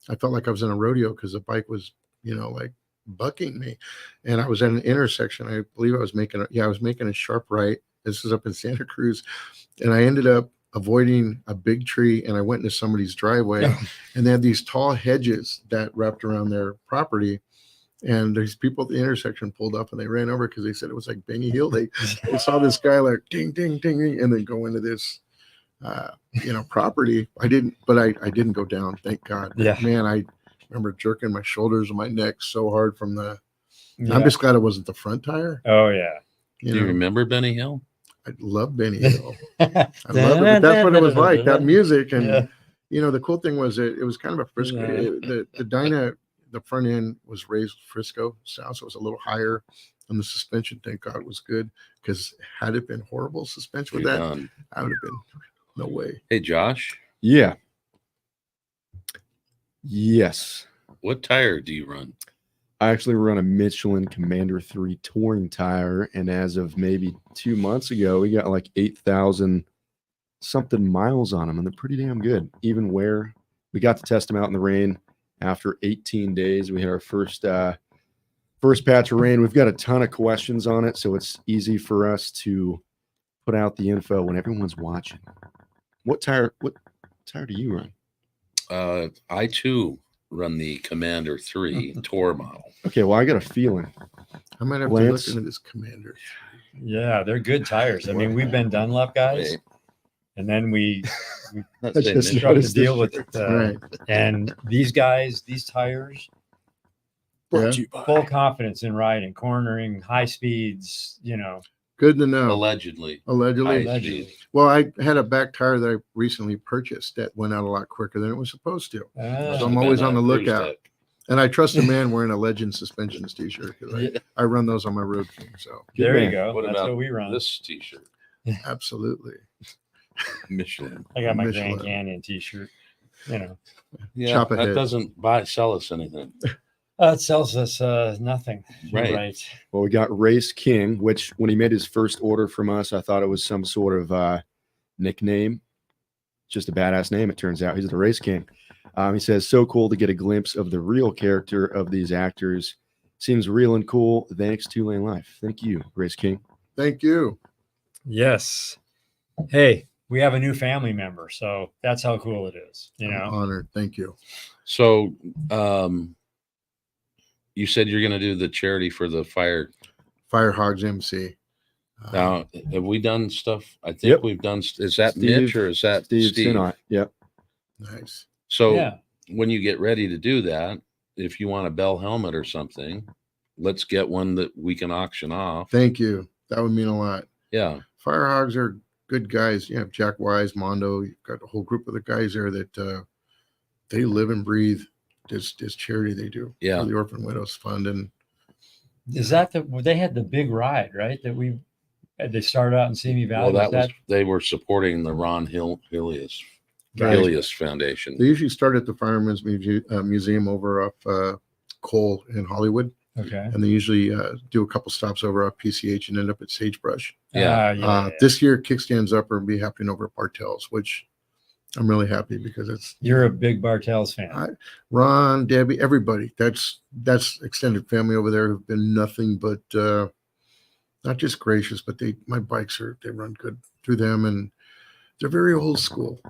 I felt like I was in a rodeo because the bike was, like bucking me. And I was at an intersection. I believe I was making a sharp right. This is up in Santa Cruz. And I ended up avoiding a big tree and I went into somebody's driveway and they had these tall hedges that wrapped around their property. And these people at the intersection pulled up and they ran over because they said it was like Benny Hill. They saw this guy like ding, ding, ding, ding, and then go into this, property. I didn't go down. Thank God. Yeah. Man, I remember jerking my shoulders and my neck so hard from the, Yeah. I'm just glad it wasn't the front tire. Oh yeah. You Do you know, remember Benny Hill? I love Benny Hill. I love it. But that's what it was like, that music. And, Yeah. the cool thing was it was kind of a Frisco. Yeah. The Dyna, the front end was raised Frisco style, so it was a little higher. And the suspension, thank God, was good because had it been horrible suspension with You're that, done. I would have been no way. Hey, Josh, Yeah. Yes. what tire do you run? I actually run a Michelin Commander 3 touring tire, and as of maybe 2 months ago, we got like 8,000 something miles on them, and they're pretty damn good. Even where we got to test them out in the rain after 18 days, we had our first patch of rain. We've got a ton of questions on it, so it's easy for us to put out the info when everyone's watching. What tire do you run? I too run the Commander 3 Tour model. Okay, well, I got a feeling. I might have Lance? to look into this Commander. Yeah, they're good tires. I mean, we've been Dunlop guys, Wait, and then we not I saying just this- struck a noticed deal this. with it. Right. And these guys, these tires, Brought to you by- full confidence in riding, cornering, high speeds, Good to know. allegedly. Allegedly. high speed. Well, I had a back tire that I recently purchased that went out a lot quicker than it was supposed to. So I'm always on the lookout. And I trust a man wearing a Legend Suspensions t-shirt because I run those on my Road King. So there you man. go. What That's about what we run. This t-shirt, absolutely. Michelin. I got my Michelin. Grand Canyon t-shirt. Yeah, Chop that ahead. doesn't sell us anything. It sells us nothing. You're Right. right. Well, we got Race King, which when he made his first order from us, I thought it was some sort of nickname. Just a badass name, it turns out. He's the Race King. He says, so cool to get a glimpse of the real character of these actors. Seems real and cool. Thanks, 2LaneLIVE. Thank you, Race King. Thank you. Yes. Hey, we have a new family member, so that's how cool it is. I'm honored. Thank you. So, you said you're going to do the charity for the fire. Fire Hogs MC. Now, have we done stuff? I think Yep. we've done. Is that Steve- Mitch or is that Steve Steve? Sinot. Yep. Nice. So Yeah. when you get ready to do that, if you want a Bell helmet or something, let's get one that we can auction off. Thank you. That would mean a lot. Yeah. Fire Hogs are good guys. You have Jack Wise, Mondo. You've got a whole group of the guys there that they live and breathe this charity they do. Yeah. For the Orphan Widows Fund. And Is that they had the big ride, right? They started out in Simi Valley. Well, they were supporting the Ron Hillius Foundation. they usually start at the Firemen's Museum over off Cole in Hollywood. okay. And they usually do a couple stops over at PCH and end up at Sagebrush. Yeah. This year, Kickstands Up will be happening over at Bartell's, which I'm really happy because You're a big Bartell's fan. Ron, Debbie, everybody. That's extended family over there who've been nothing but not just gracious, but my bikes they run good through them, and they're very old school.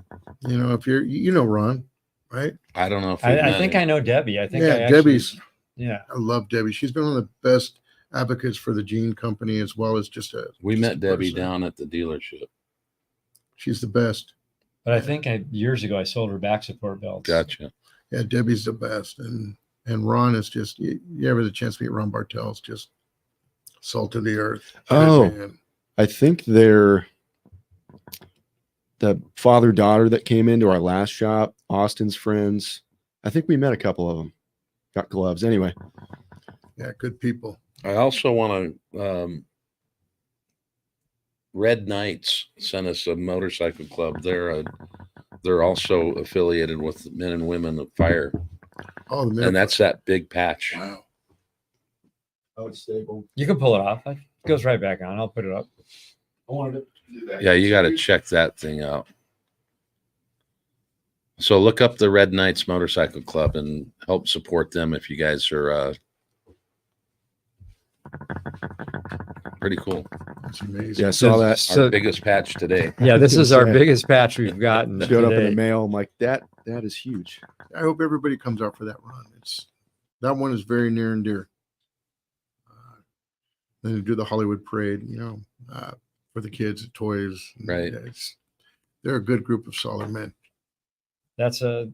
You know, if you're Ron, right? I don't know if I think I know Debbie. I think Debbie's. Yeah, I love Debbie. She's been one of the best advocates for the Gene Company, as well as we met Debbie person. down at the dealership. She's the best. but I think years ago I sold her back support belts. Gotcha. Yeah, Debbie's the best, and Ron is just you ever have the chance to meet Ron Bartell's just salt of the earth. Oh. Good man. I think they're the father-daughter that came into our last shop, Austin's friends. I think we met a couple of them. Got gloves. Anyway. Yeah, good people. I also want to Red Knights sent us a motorcycle club. They're also affiliated with Men and Women of Fire, Oh, the and that's that big patch. wow. Oh, it's stable. You can pull it off. It goes right back on. I'll put it up. I wanted to do that. Yeah, you got to check that thing out. So look up the Red Knights Motorcycle Club and help support them if you guys are pretty cool. That's amazing. Yeah, I saw that. Our biggest patch today. Yeah, this is our Yeah. biggest patch we've gotten. Showed up in the today. mail. I'm like, that is huge. I hope everybody comes out for that run. That one is very near and dear. Then they do the Hollywood Parade, for the kids, toys. Right. They're a good group of solid men. That's the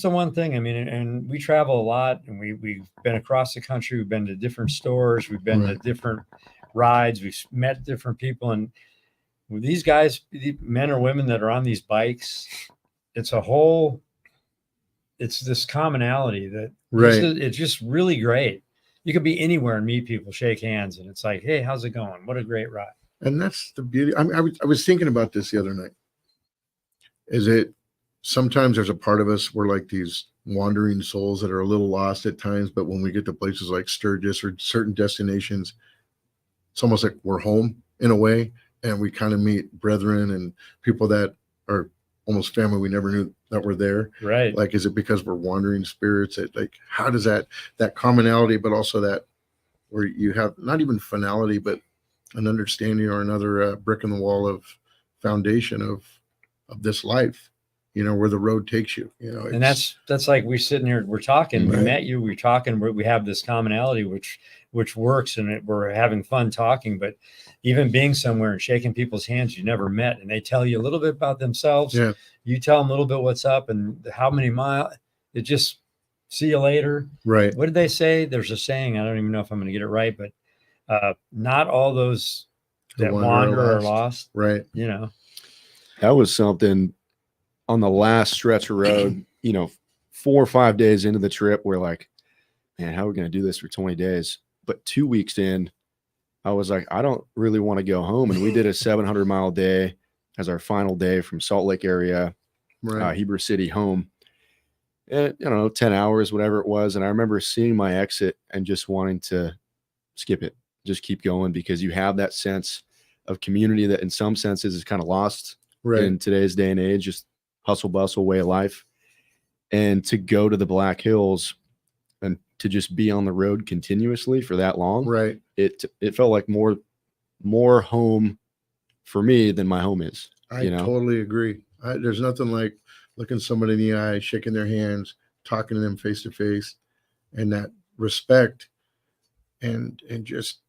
one thing. I mean, and we travel a lot, and we've been across the country. We've been to different stores. We've been to different rides. We've met different people, and with these guys, men or women that are on these bikes, it's this commonality that it's just really great. You could be anywhere and meet people, shake hands, and it's like, hey, how's it going? What a great ride. And that's the beauty. I was thinking about this the other night. Sometimes there's a part of us, we're like these wandering souls that are a little lost at times, but when we get to places like Sturgis or certain destinations, it's almost like we're home in a way, and we kind of meet brethren and people that are almost family we never knew that were there. Right. Like, is it because we're wandering spirits? How does that commonality, but also that where you have not even finality, but an understanding or another brick in the wall of foundation of this life, where the road takes you, And that's like we're sitting here, we're talking, we met you, we're talking, we have this commonality, which works, and we're having fun talking. But even being somewhere and shaking people's hands you never met, and they tell you a little bit about themselves. Yeah. You tell them a little bit what's up and how many miles. It just see you later. Right. What did they say? There's a saying, I don't even know if I'm going to get it right, but not all those that wander are lost. Right. That was something on the last stretch of road, 4 or 5 days into the trip, we're like, man, how are we going to do this for 20 days? But 2 weeks in, I was like, I don't really want to go home. And we did a 700-mile day as our final day from Salt Lake area, Heber City home. And, 10 hours, whatever it was. And I remember seeing my exit and just wanting to skip it, just keep going, because you have that sense of community that in some senses is kind of lost in today's day and age, just hustle bustle way of life. And to go to the Black Hills and to just be on the road continuously for that long, it felt like more home for me than my home is. I totally agree. There's nothing like looking somebody in the eye, shaking their hands, talking to them face to face, and that respect, and just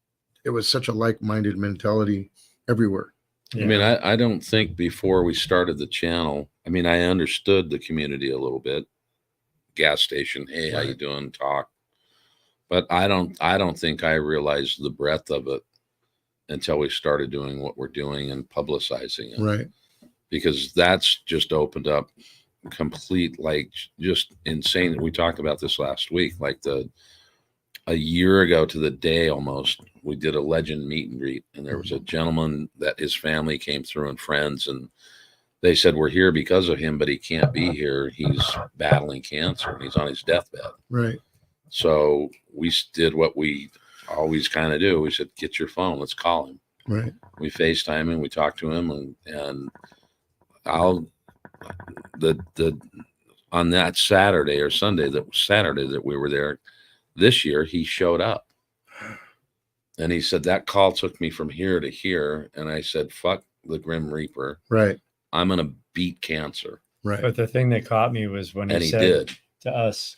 it was such a like-minded mentality everywhere. Yeah. I mean, I don't think before we started the channel, I understood the community a little bit. Gas station, hey, how you doing? Talk. But I don't think I realized the breadth of it until we started doing what we're doing and publicizing it. Right. Because that's just opened up complete, like, just insane. We talked about this last week, like a year ago to the day almost, we did a legend meet and greet, and there was a gentleman that his family came through and friends, and they said, we're here because of him, but he can't be here. He's battling cancer and he's on his deathbed. Right. So we did what we always kind of do. We said, get your phone, let's call him. Right. We FaceTime him, we talked to him, and on that Saturday or Sunday, Saturday that we were there this year, he showed up. And he said, that call took me from here to here. And I said, fuck the Grim Reaper. Right. I'm going to beat cancer. Right. But the thing that caught me was when he said did. to us,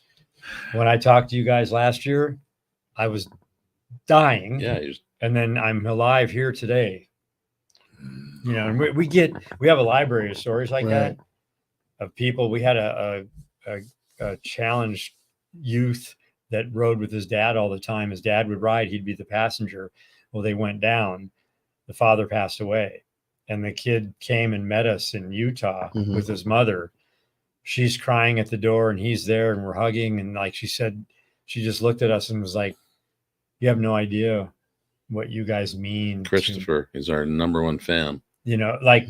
when I talked to you guys last year, I was dying. Yeah. And then I'm alive here today. You know, and we have a library of stories like that of people. We had a challenged youth that rode with his dad all the time. His dad would ride, he'd be the passenger. Well, they went down. The father passed away. And the kid came and met us in Utah with his mother. She's crying at the door and he's there and we're hugging. And like she said, she just looked at us and was like, you have no idea what you guys mean. Christopher is our #1 fan. You know, like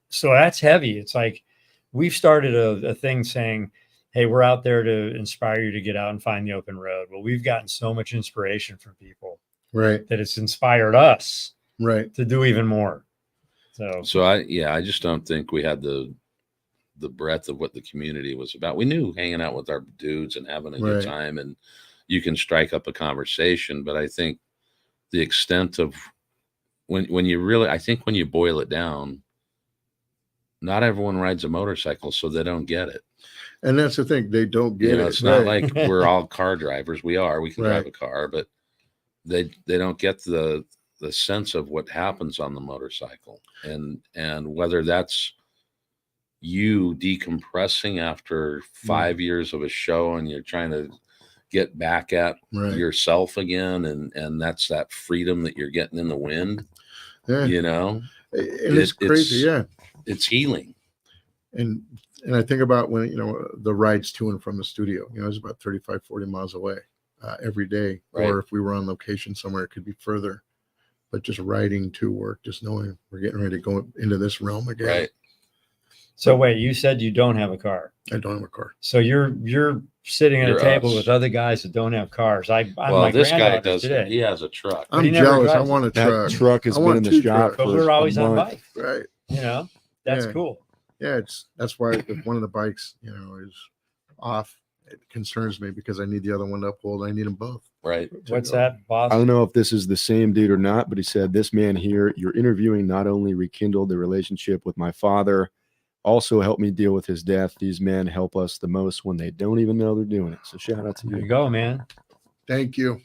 so that's heavy. It's like we've started a thing saying, hey, we're out there to inspire you to get out and find the open road. Well, we've gotten so much inspiration from people Right. that it's inspired us Right. to do even more. So I just don't think we had the breadth of what the community was about. We knew hanging out with our dudes and having a good time, and you can strike up a conversation. But I think the extent of when you really, I think when you boil it down, not everyone rides a motorcycle, so they don't get it. And that's the thing. They don't get it. It's not like we're all car drivers. We can drive a car, but they don't get the sense of what happens on the motorcycle, and whether that's you decompressing after 5 years of a show and you're trying to get back at yourself again, and that's that freedom that you're getting in the wind. You know, and it's crazy. It's healing. And I think about when, you know, the rides to and from the studio, you know, it's about 35, 40 miles away every day. Or if we were on location somewhere, it could be further. But just riding to work, just knowing we're getting ready to go into this realm again. Right. So wait, you said you don't have a car. I don't have a car. So you're sitting at a table with other guys that don't have cars. Well, this guy does. Today. He has a truck. I'm jealous. I want a truck. That truck has been in the shop, but we're always on bike. Right. You know, that's cool. Yeah, that's why if one of the bikes, you know, is off, it concerns me because I need the other one to uphold. I need them both. Right. What's that, boss? I don't know if this is the same dude or not, but he said, this man here you're interviewing not only rekindled the relationship with my father, also helped me deal with his death. These men help us the most when they don't even know they're doing it. So shout out to There you. you go, man. Thank you.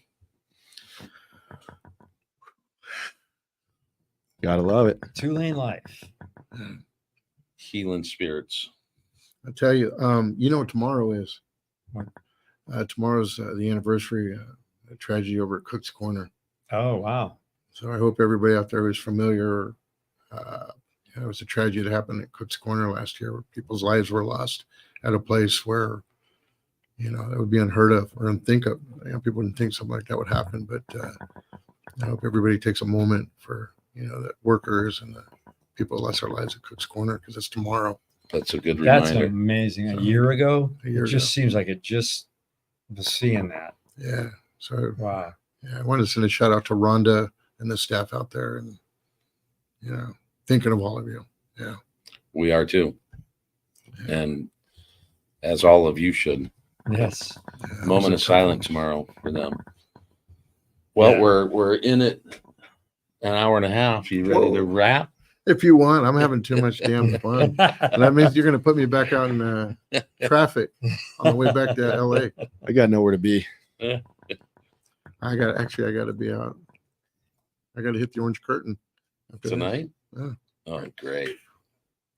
Gotta love it. 2LaneLIVE. Healing spirits. I tell you, you know what tomorrow is? What? Tomorrow's the anniversary of tragedy over at Cook's Corner. Oh, wow. So I hope everybody out there is familiar. It was a tragedy that happened at Cook's Corner last year where people's lives were lost at a place where, you know, that would be unheard of or unthinkable. You know, people didn't think something like that would happen. But I hope everybody takes a moment for, you know, the workers and the people who lost their lives at Cook's Corner, because it's tomorrow. That's a good reminder. That's amazing. A year ago? It just seems like it just was seeing that. Yeah. So, wow. Yeah, I wanted to send a shout out to Rhonda and the staff out there, and, you know, thinking of all of you. Yeah. We are too. Yeah. And as all of you should. Yes. Yeah, moment of silence tomorrow for them. Well, we're in it an hour and a half. You ready to wrap? If you want, I'm having too much damn fun. And that means you're going to put me back out in traffic on the way back to LA. I got nowhere to be. I got to be out. I got to hit the orange curtain tonight. Yeah. Oh, great.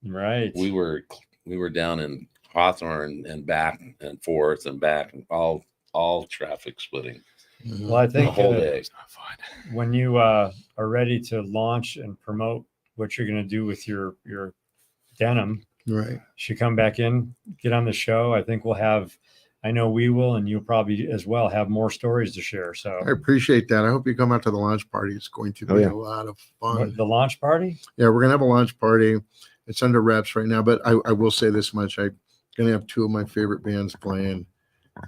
Right. We were down in Hawthorne and back and forth and back and all traffic splitting. Well, I The think whole day. It's not fun. when you are ready to launch and promote what you're going to do with your denim, Right. should come back in, get on the show. I think we'll have, I know we will, and you'll probably as well have more stories to share. So I appreciate that. I hope you come out to the launch party. It's going to be yeah. a lot of fun. the launch party. Yeah, we're gonna have a launch party. It's under wraps right now, but I will say this much: I'm gonna have two of my favorite bands playing,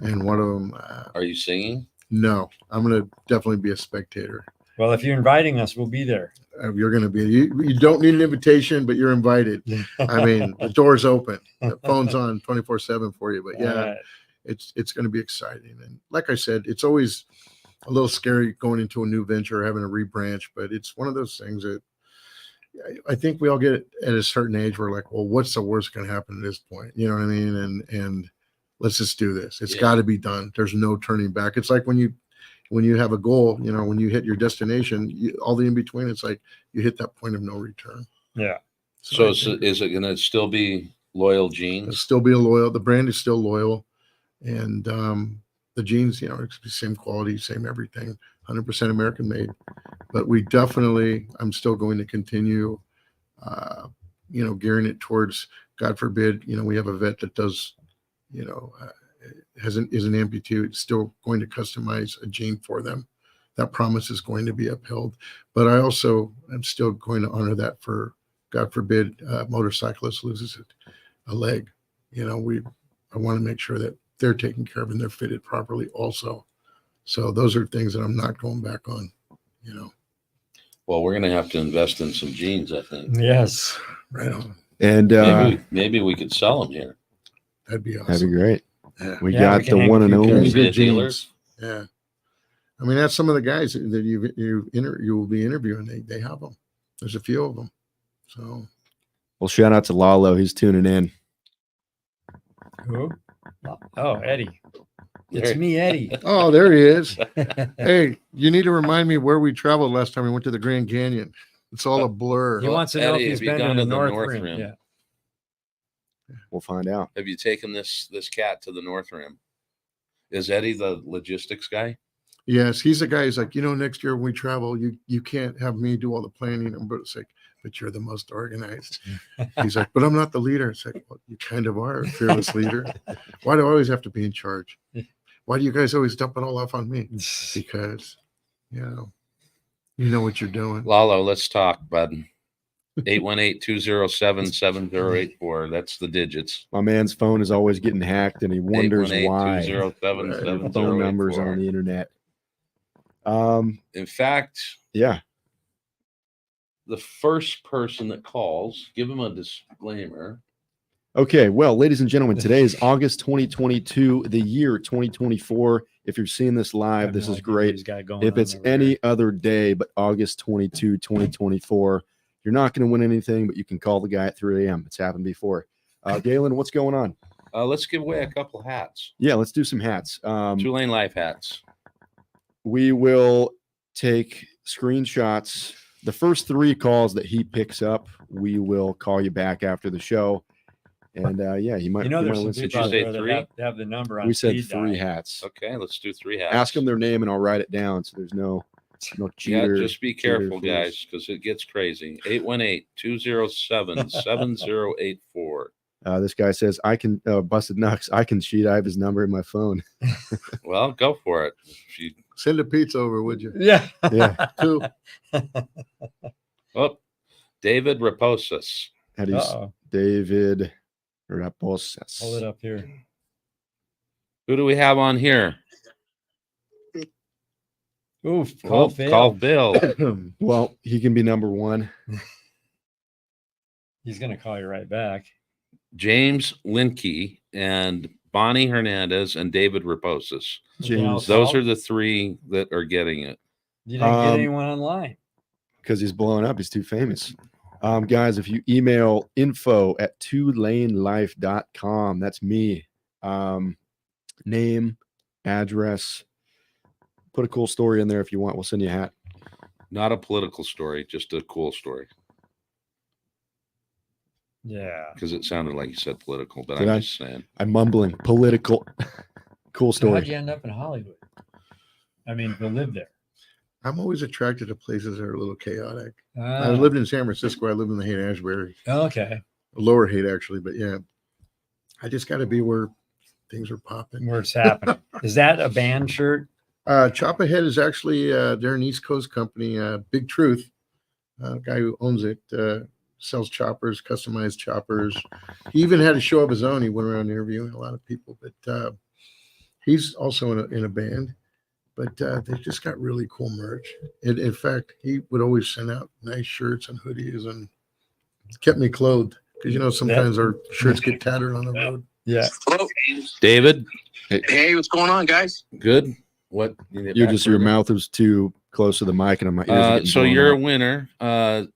and one of them. Are you singing? No, I'm gonna definitely be a spectator. Well, if you're inviting us, we'll be there. You're gonna be. You don't need an invitation, but you're invited. I mean, the door's open. The phone's on 24/7 for you. But yeah, All right. it's going to be exciting. And like I said, it's always a little scary going into a new venture, having a rebranch, but it's one of those things that I think we all get at a certain age. We're like, well, what's the worst going to happen at this point? You know what I mean? And let's just do this. It's got to be done. There's no turning back. It's like when you have a goal, you know, when you hit your destination, all the in between, it's like you hit that point of no return. Yeah. So is it going to still be Loyal It'll Jeans? still be a loyal. The brand is still loyal, and the jeans, you know, it's the same quality, same everything, 100% American made. But we definitely, I'm still going to continue, you know, gearing it towards, God forbid, you know, we have a vet that does, you know, is an amputee. It's still going to customize a jean for them. That promise is going to be upheld. But I also am still going to honor that for, God forbid, a motorcyclist loses a leg. You know, I want to make sure that they're taken care of and they're fitted properly also. So those are things that I'm not going back on, you know. Well, we're going to have to invest in some jeans, I think. Yes. Right on. And Maybe we could sell them here. That'd be awesome. that'd be great. Yeah. We Yeah, got we can the hang one a and few only. pairs. Be a Good dealer? jeans. Yeah. I mean, that's some of the guys that you will be interviewing. They have them. There's a few of them. So Well, shout out to Lalo. He's tuning in. Who? Oh, Eddie. It's me, Eddie. oh, there he is. Hey, you need to remind me where we traveled last time we went to the Grand Canyon. It's all a blur. He wants to know Eddie, if he's have you been gone to the to the North North Rim. Rim? Yeah. We'll find out. Have you taken this cat to the North Rim? Is Eddie the logistics guy? Yes, he's the guy who's like, you know, next year when we travel, you can't have me do all the planning. But it's like, but you're the most organized. He's like, but I'm not the leader. It's like, well, you kind of are a fearless leader. Why do I always have to be in charge? Why do you guys always dump it all off on me? Because, you know what you're doing. Lalo, let's talk, bud. 818-207-7084. That's the digits. My man's phone is always getting hacked, and he wonders why. 818-207-7084. Phone numbers on the internet. In fact, Yeah. the first person that calls, give him a disclaimer. Okay. Well, ladies and gentlemen, today is August 2022, the year 2024. If you're seeing this live, this is great. If it's any other day but August 22, 2024, you're not going to win anything, but you can call the guy at 3 a.m. It's happened before. Galen, what's going on? Let's give away a couple hats. Yeah, let's do some hats. 2LaneLIVE hats. We will take screenshots. The first 3 calls that he picks up, we will call you back after the show. And yeah, you might. You know, there's some Did people you out say there that 3? have the number on. We said speed 3 dial. hats. Okay, let's do 3 hats. Ask them their name and I'll write it down so there's no Yeah, cheater. just be careful, guys, because it gets crazy. 818-207-7084. This guy says, I can, Busted Nux, I can cheat. I have his number in my phone. Well, go for it. If you, Send a pizza over, would you? Yeah. Yeah. 2. oh, David Raposas. How do you Uh-oh. David Raposas. Hold it up here. Who do we have on here? Oof. Call Bill. Well, he can be number 1. He's going to call you right back. James Linke and Bonnie Hernandez and David Raposas. James, Those are the 3 that are getting it. You didn't get anyone online. because he's blowing up. He's too famous. Guys, if you email info@2lanelife.com, that's me. Name, address, put a cool story in there if you want. We'll send you a hat. Not a political story, just a cool story. Yeah. Because it sounded like you said political, but Did I'm I? just saying. I'm mumbling. Political. Cool So how'd story. you end up in Hollywood? I mean, to live there? I'm always attracted to places that are a little chaotic. I Ah, lived in San Francisco. I lived in the Haight-Ashbury, okay. lower Haight actually, but yeah, I just got to be where things are popping. Where it's happening. Is that a band shirt? Chop Ahead is actually they're an East Coast company. Big Truth, guy who owns it, sells choppers, customized choppers. He even had a show of his own. He went around interviewing a lot of people, but he's also in a band. But they just got really cool merch. In fact, he would always send out nice shirts and hoodies and kept me clothed because sometimes our shirts get tattered on the road. Yeah. Hello, David, hey, what's going on, guys? good. What? Your mouth is too close to the mic, and my ears are getting So blown you're a out. winner.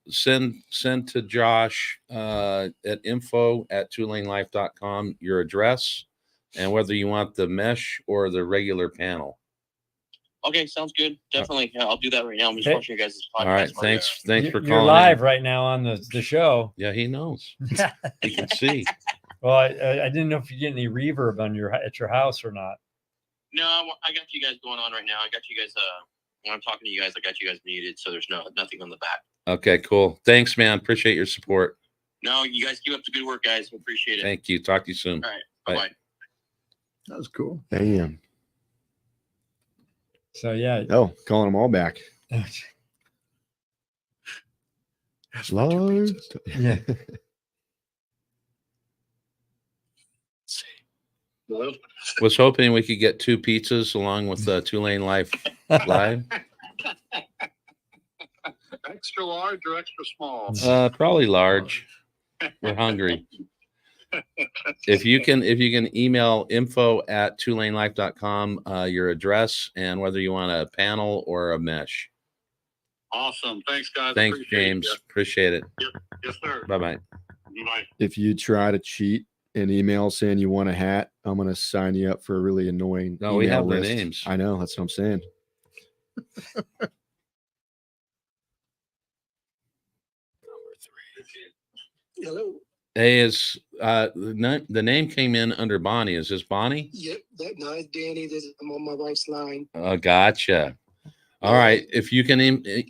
Send to Josh at info@2LaneLIVE.com your address and whether you want the mesh or the regular panel. Okay, sounds good. Definitely, yeah, I'll do that right now. I'm just Okay. watching your guys' podcast. All right, thanks for You're calling. live in. right now on the show. Yeah, he knows. He can see. Well, I didn't know if you get any reverb on at your house or not. No, I got you guys going on right now. I got you guys. When I'm talking to you guys, I got you guys muted, so there's nothing on the back. Okay, cool. Thanks, man. Appreciate your support. No, you guys keep up the good work, guys. Appreciate it. Thank you. Talk to you soon. All right, Bye. bye. That was cool. Damn. So yeah. Oh, calling them all back. That's my two Live. pizzas. Yeah. Hello? Was hoping we could get 2 pizzas along with 2LaneLIVE live. Extra large or extra small? Probably large. We're hungry. If you can email info@2lanelife.com your address and whether you want a panel or a mesh. Awesome. Thanks, guys. Thanks, Appreciate James. it. Appreciate it. Yes, sir. Bye-bye. Bye. If you try to cheat an email saying you want a hat, I'm going to sign you up for a really annoying No, we email have their list. names. I know. That's what I'm saying. Hello. Hey, is the name came in under Bonnie. Is this Bonnie? Yep. No, it's Danny. I'm on my wife's line. Gotcha. All right. If you can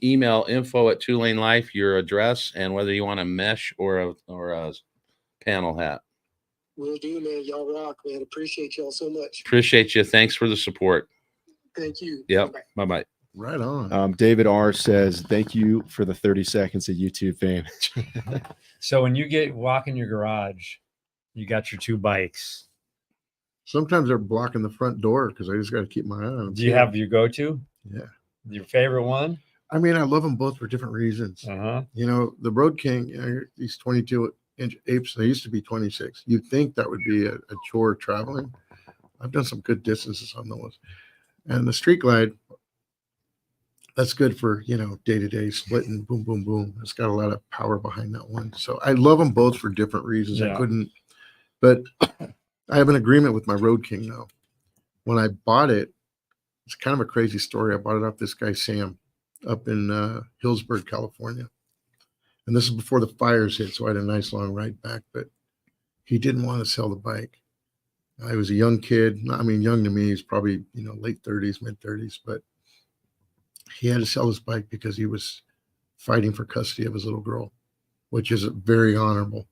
email info@2LaneLIVE your address and whether you want a mesh or a panel hat. Will do, man. Y'all rock, man. Appreciate y'all so much. Appreciate you. Thanks for the support. Thank you. Yep. Bye-bye. Bye-bye. Right on. David R says, thank you for the 30 seconds of YouTube fame. So when you walk in your garage, you got your 2 bikes. Sometimes they're blocking the front door because I just got to keep my eye on them. Do you have your go-to? Yeah. Your favorite one? I mean, I love them both for different reasons. Uh-huh. The Road King, these 22-inch apes, they used to be 26. You'd think that would be a chore traveling. I've done some good distances on those. And the Street Glide, that's good for, day-to-day splitting, boom, boom, boom. It's got a lot of power behind that one. So I love them both for different reasons. Yeah. I couldn't, but I have an agreement with my Road King now. When I bought it, it's kind of a crazy story. I bought it off this guy, Sam, up in Hillsburg, California. And this is before the fires hit, so I had a nice long ride back, but he didn't want to sell the bike. I was a young kid. I mean, young to me, he's probably, late 30s, mid 30s, but he had to sell his bike because he was fighting for custody of his little girl, which is very honorable.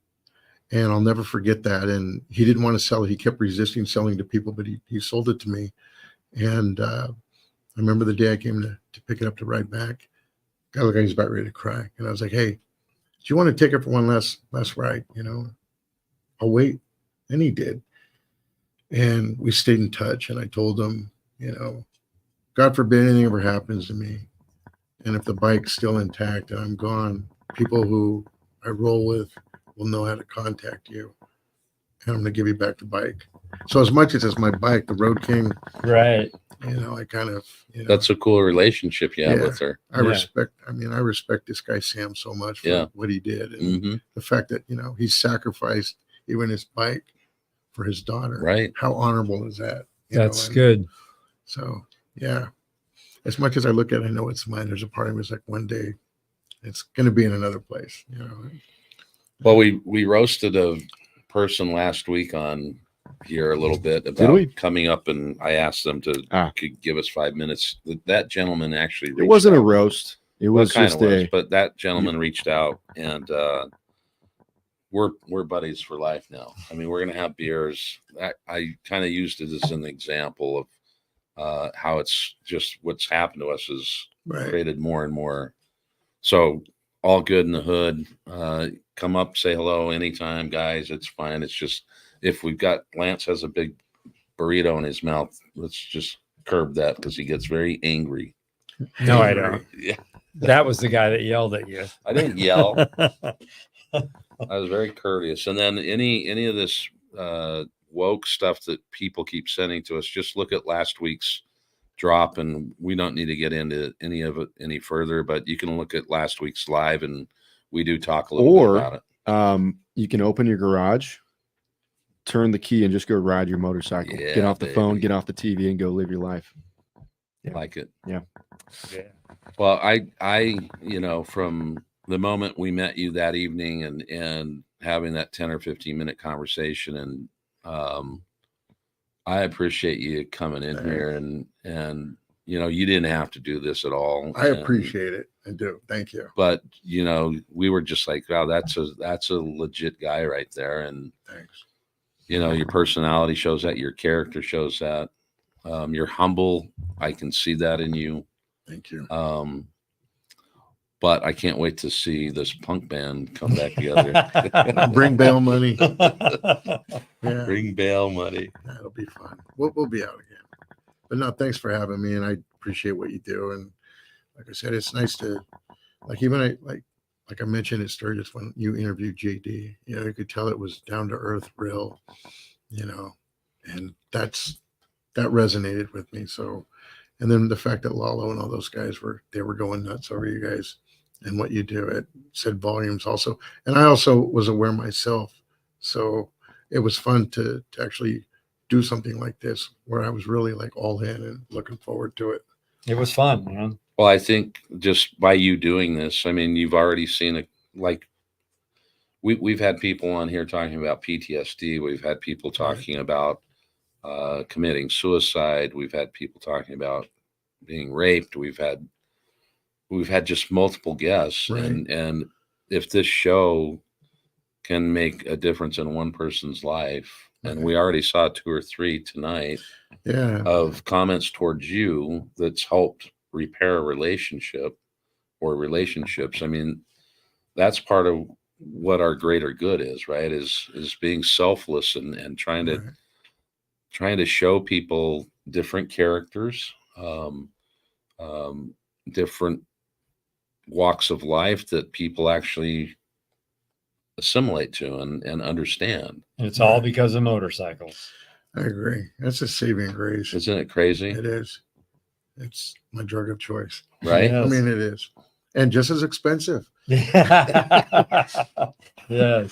And I'll never forget that. And he didn't want to sell it. He kept resisting selling to people, but he sold it to me. And I remember the day I came to pick it up to ride back. Guy looked like he's about ready to cry. And I was like, hey, do you want to take it for one last ride? I'll wait. And he did. And we stayed in touch. And I told him, God forbid anything ever happens to me. And if the bike's still intact and I'm gone, people who I roll with will know how to contact you. And I'm going to give you back the bike. So as much as it's my bike, the Road King, Right. I kind of, That's a cool relationship you have Yeah. with her. I Yeah. respect this guy, Sam, so much for Yeah. what he did. And Hmm. the fact that, he sacrificed even his bike for his daughter. Right. How honorable is that? That's And good. So, yeah, as much as I look at it, I know it's mine. There's a part of me that's like, one day it's going to be in another place, Well, we roasted a person last week on here a little bit we? about coming up, and I asked them to could give us 5 minutes. That gentleman actually it wasn't a out. roast. It Well, was kind just of was, a but that gentleman reached out, and we're buddies for life now. I mean, we're gonna have beers. I kind of used it as an example of how it's just what's happened to us has created more and more. So all good in the hood. Come up, say hello anytime, guys. It's fine. It's just if we've got Lance has a big burrito in his mouth, let's just curb that because he gets very angry. No, I don't. Yeah, That was the guy that yelled at you. I didn't yell. I was very courteous. And then any of this woke stuff that people keep sending to us, just look at last week's drop, and we don't need to get into any of it any further, but you can look at last week's live, and we do talk a little bit about it. You can open your garage, turn the key, and just go ride your motorcycle. Yeah, get off the phone, baby. get off the TV, and go live your life. Like it. Yeah. Well, I from the moment we met you that evening and having that 10 or 15 minute conversation, and I appreciate you coming in here, and you didn't have to do this at all. I appreciate it. I do. Thank you. But we were just like, wow, that's a legit guy right there. And Thanks. your personality shows that, your character shows that. You're humble. I can see that in you. Thank you. But I can't wait to see this punk band come back together. Bring bail money. Yeah, Bring bail money. that'll be fun. We'll be out again. But no, thanks for having me, and I appreciate what you do. And like I said, it's nice to like I mentioned at Sturgis when you interviewed JD. You could tell it was down to earth, real. And that resonated with me. So, and then the fact that Lalo and all those guys were going nuts over you guys and what you do, it said volumes also. And I also was aware myself. So it was fun to actually do something like this where I was really like all in and looking forward to it. It was fun, man. Well, I think just by you doing this, I mean, you've already seen we've had people on here talking about PTSD. We've had people talking about committing suicide. We've had people talking about being raped. We've had just multiple guests, Right. and if this show can make a difference in one person's life, and we already saw 2 or 3 tonight, of comments towards you that's helped repair a relationship or relationships. I mean, that's part of what our greater good is, right? Is being selfless and trying to show people different characters, different walks of life that people actually assimilate to and understand. And it's all because of motorcycles. I agree. That's a saving grace. Isn't it crazy? It is. It's my drug of choice. Right? I mean, it is. And just as expensive. Yes. Yeah.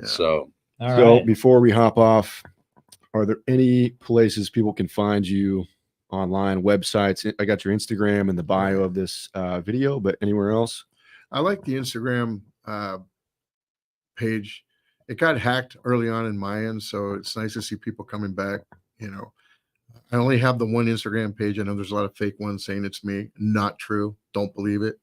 So, So right. before we hop off, are there any places people can find you online, websites? I got your Instagram in the bio of this video, but anywhere else? I like the Instagram page. It got hacked early on in my end, so it's nice to see people coming back. I only have the one Instagram page. I know there's a lot of fake ones saying it's me. Not true. Don't believe it.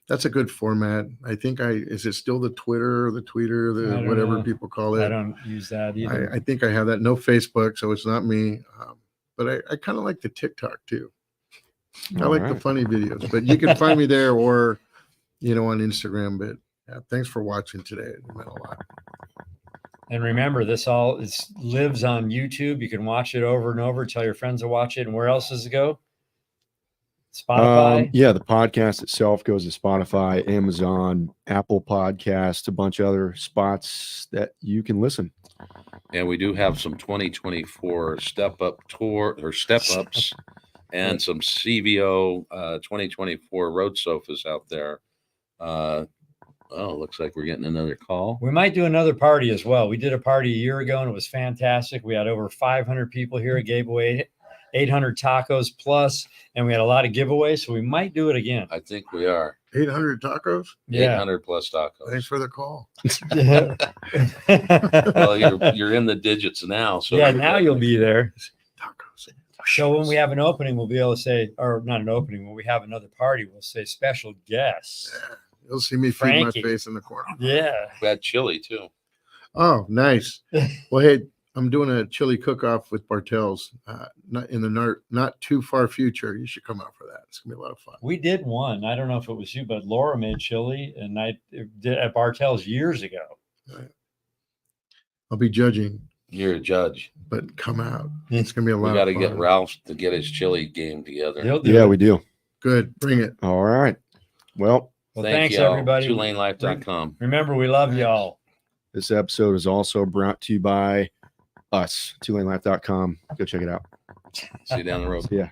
That's a good format. I think is it still the Twitter, the tweeter, the whatever people call it? I don't use that either. I think I have that. No Facebook, so it's not me. But I kind of like the TikTok too. I like the funny videos, but you can find me there or, on Instagram. But yeah, thanks for watching today. It meant a lot. And remember, this all lives on YouTube. You can watch it over and over. Tell your friends to watch it. And where else does it go? Spotify? Yeah, the podcast itself goes to Spotify, Amazon, Apple Podcasts, a bunch of other spots that you can listen. and we do have some 2024 step-ups and some CVO 2024 road sofas out there. Looks like we're getting another call. We might do another party as well. We did a party a year ago and it was fantastic. We had over 500 people here. It gave away 800 tacos plus, and we had a lot of giveaways. So we might do it again. I think we are. 800 tacos. Yeah. 800 plus tacos. Thanks for the call. Well, you're in the digits now. So Yeah, now you'll be there. Tacos. So when we have an opening, we'll be able to say, or not an opening, when we have another party, we'll say special guests. Yeah, you'll see me feed Frankie. my face in the corner. Yeah. We had chili too. Oh, nice. Well, hey, I'm doing a chili cook-off with Bartels. Not in the not too far future. You should come out for that. It's gonna be a lot of fun. We did one. I don't know if it was you, but Laura made chili, and I did at Bartels years ago. I'll be judging, You're a judge. but come out. It's gonna be a lot. We got to of fun. get Ralph to get his chili game together. He'll do Yeah, it. we do. Good. Bring it. All right. Well, Well, Thank thanks, y'all. everybody. 2LaneLIVE.com. Remember, we love y'all. this episode is also brought to you by us, 2LaneLIVE.com. Go check it out. See you down the road. See ya.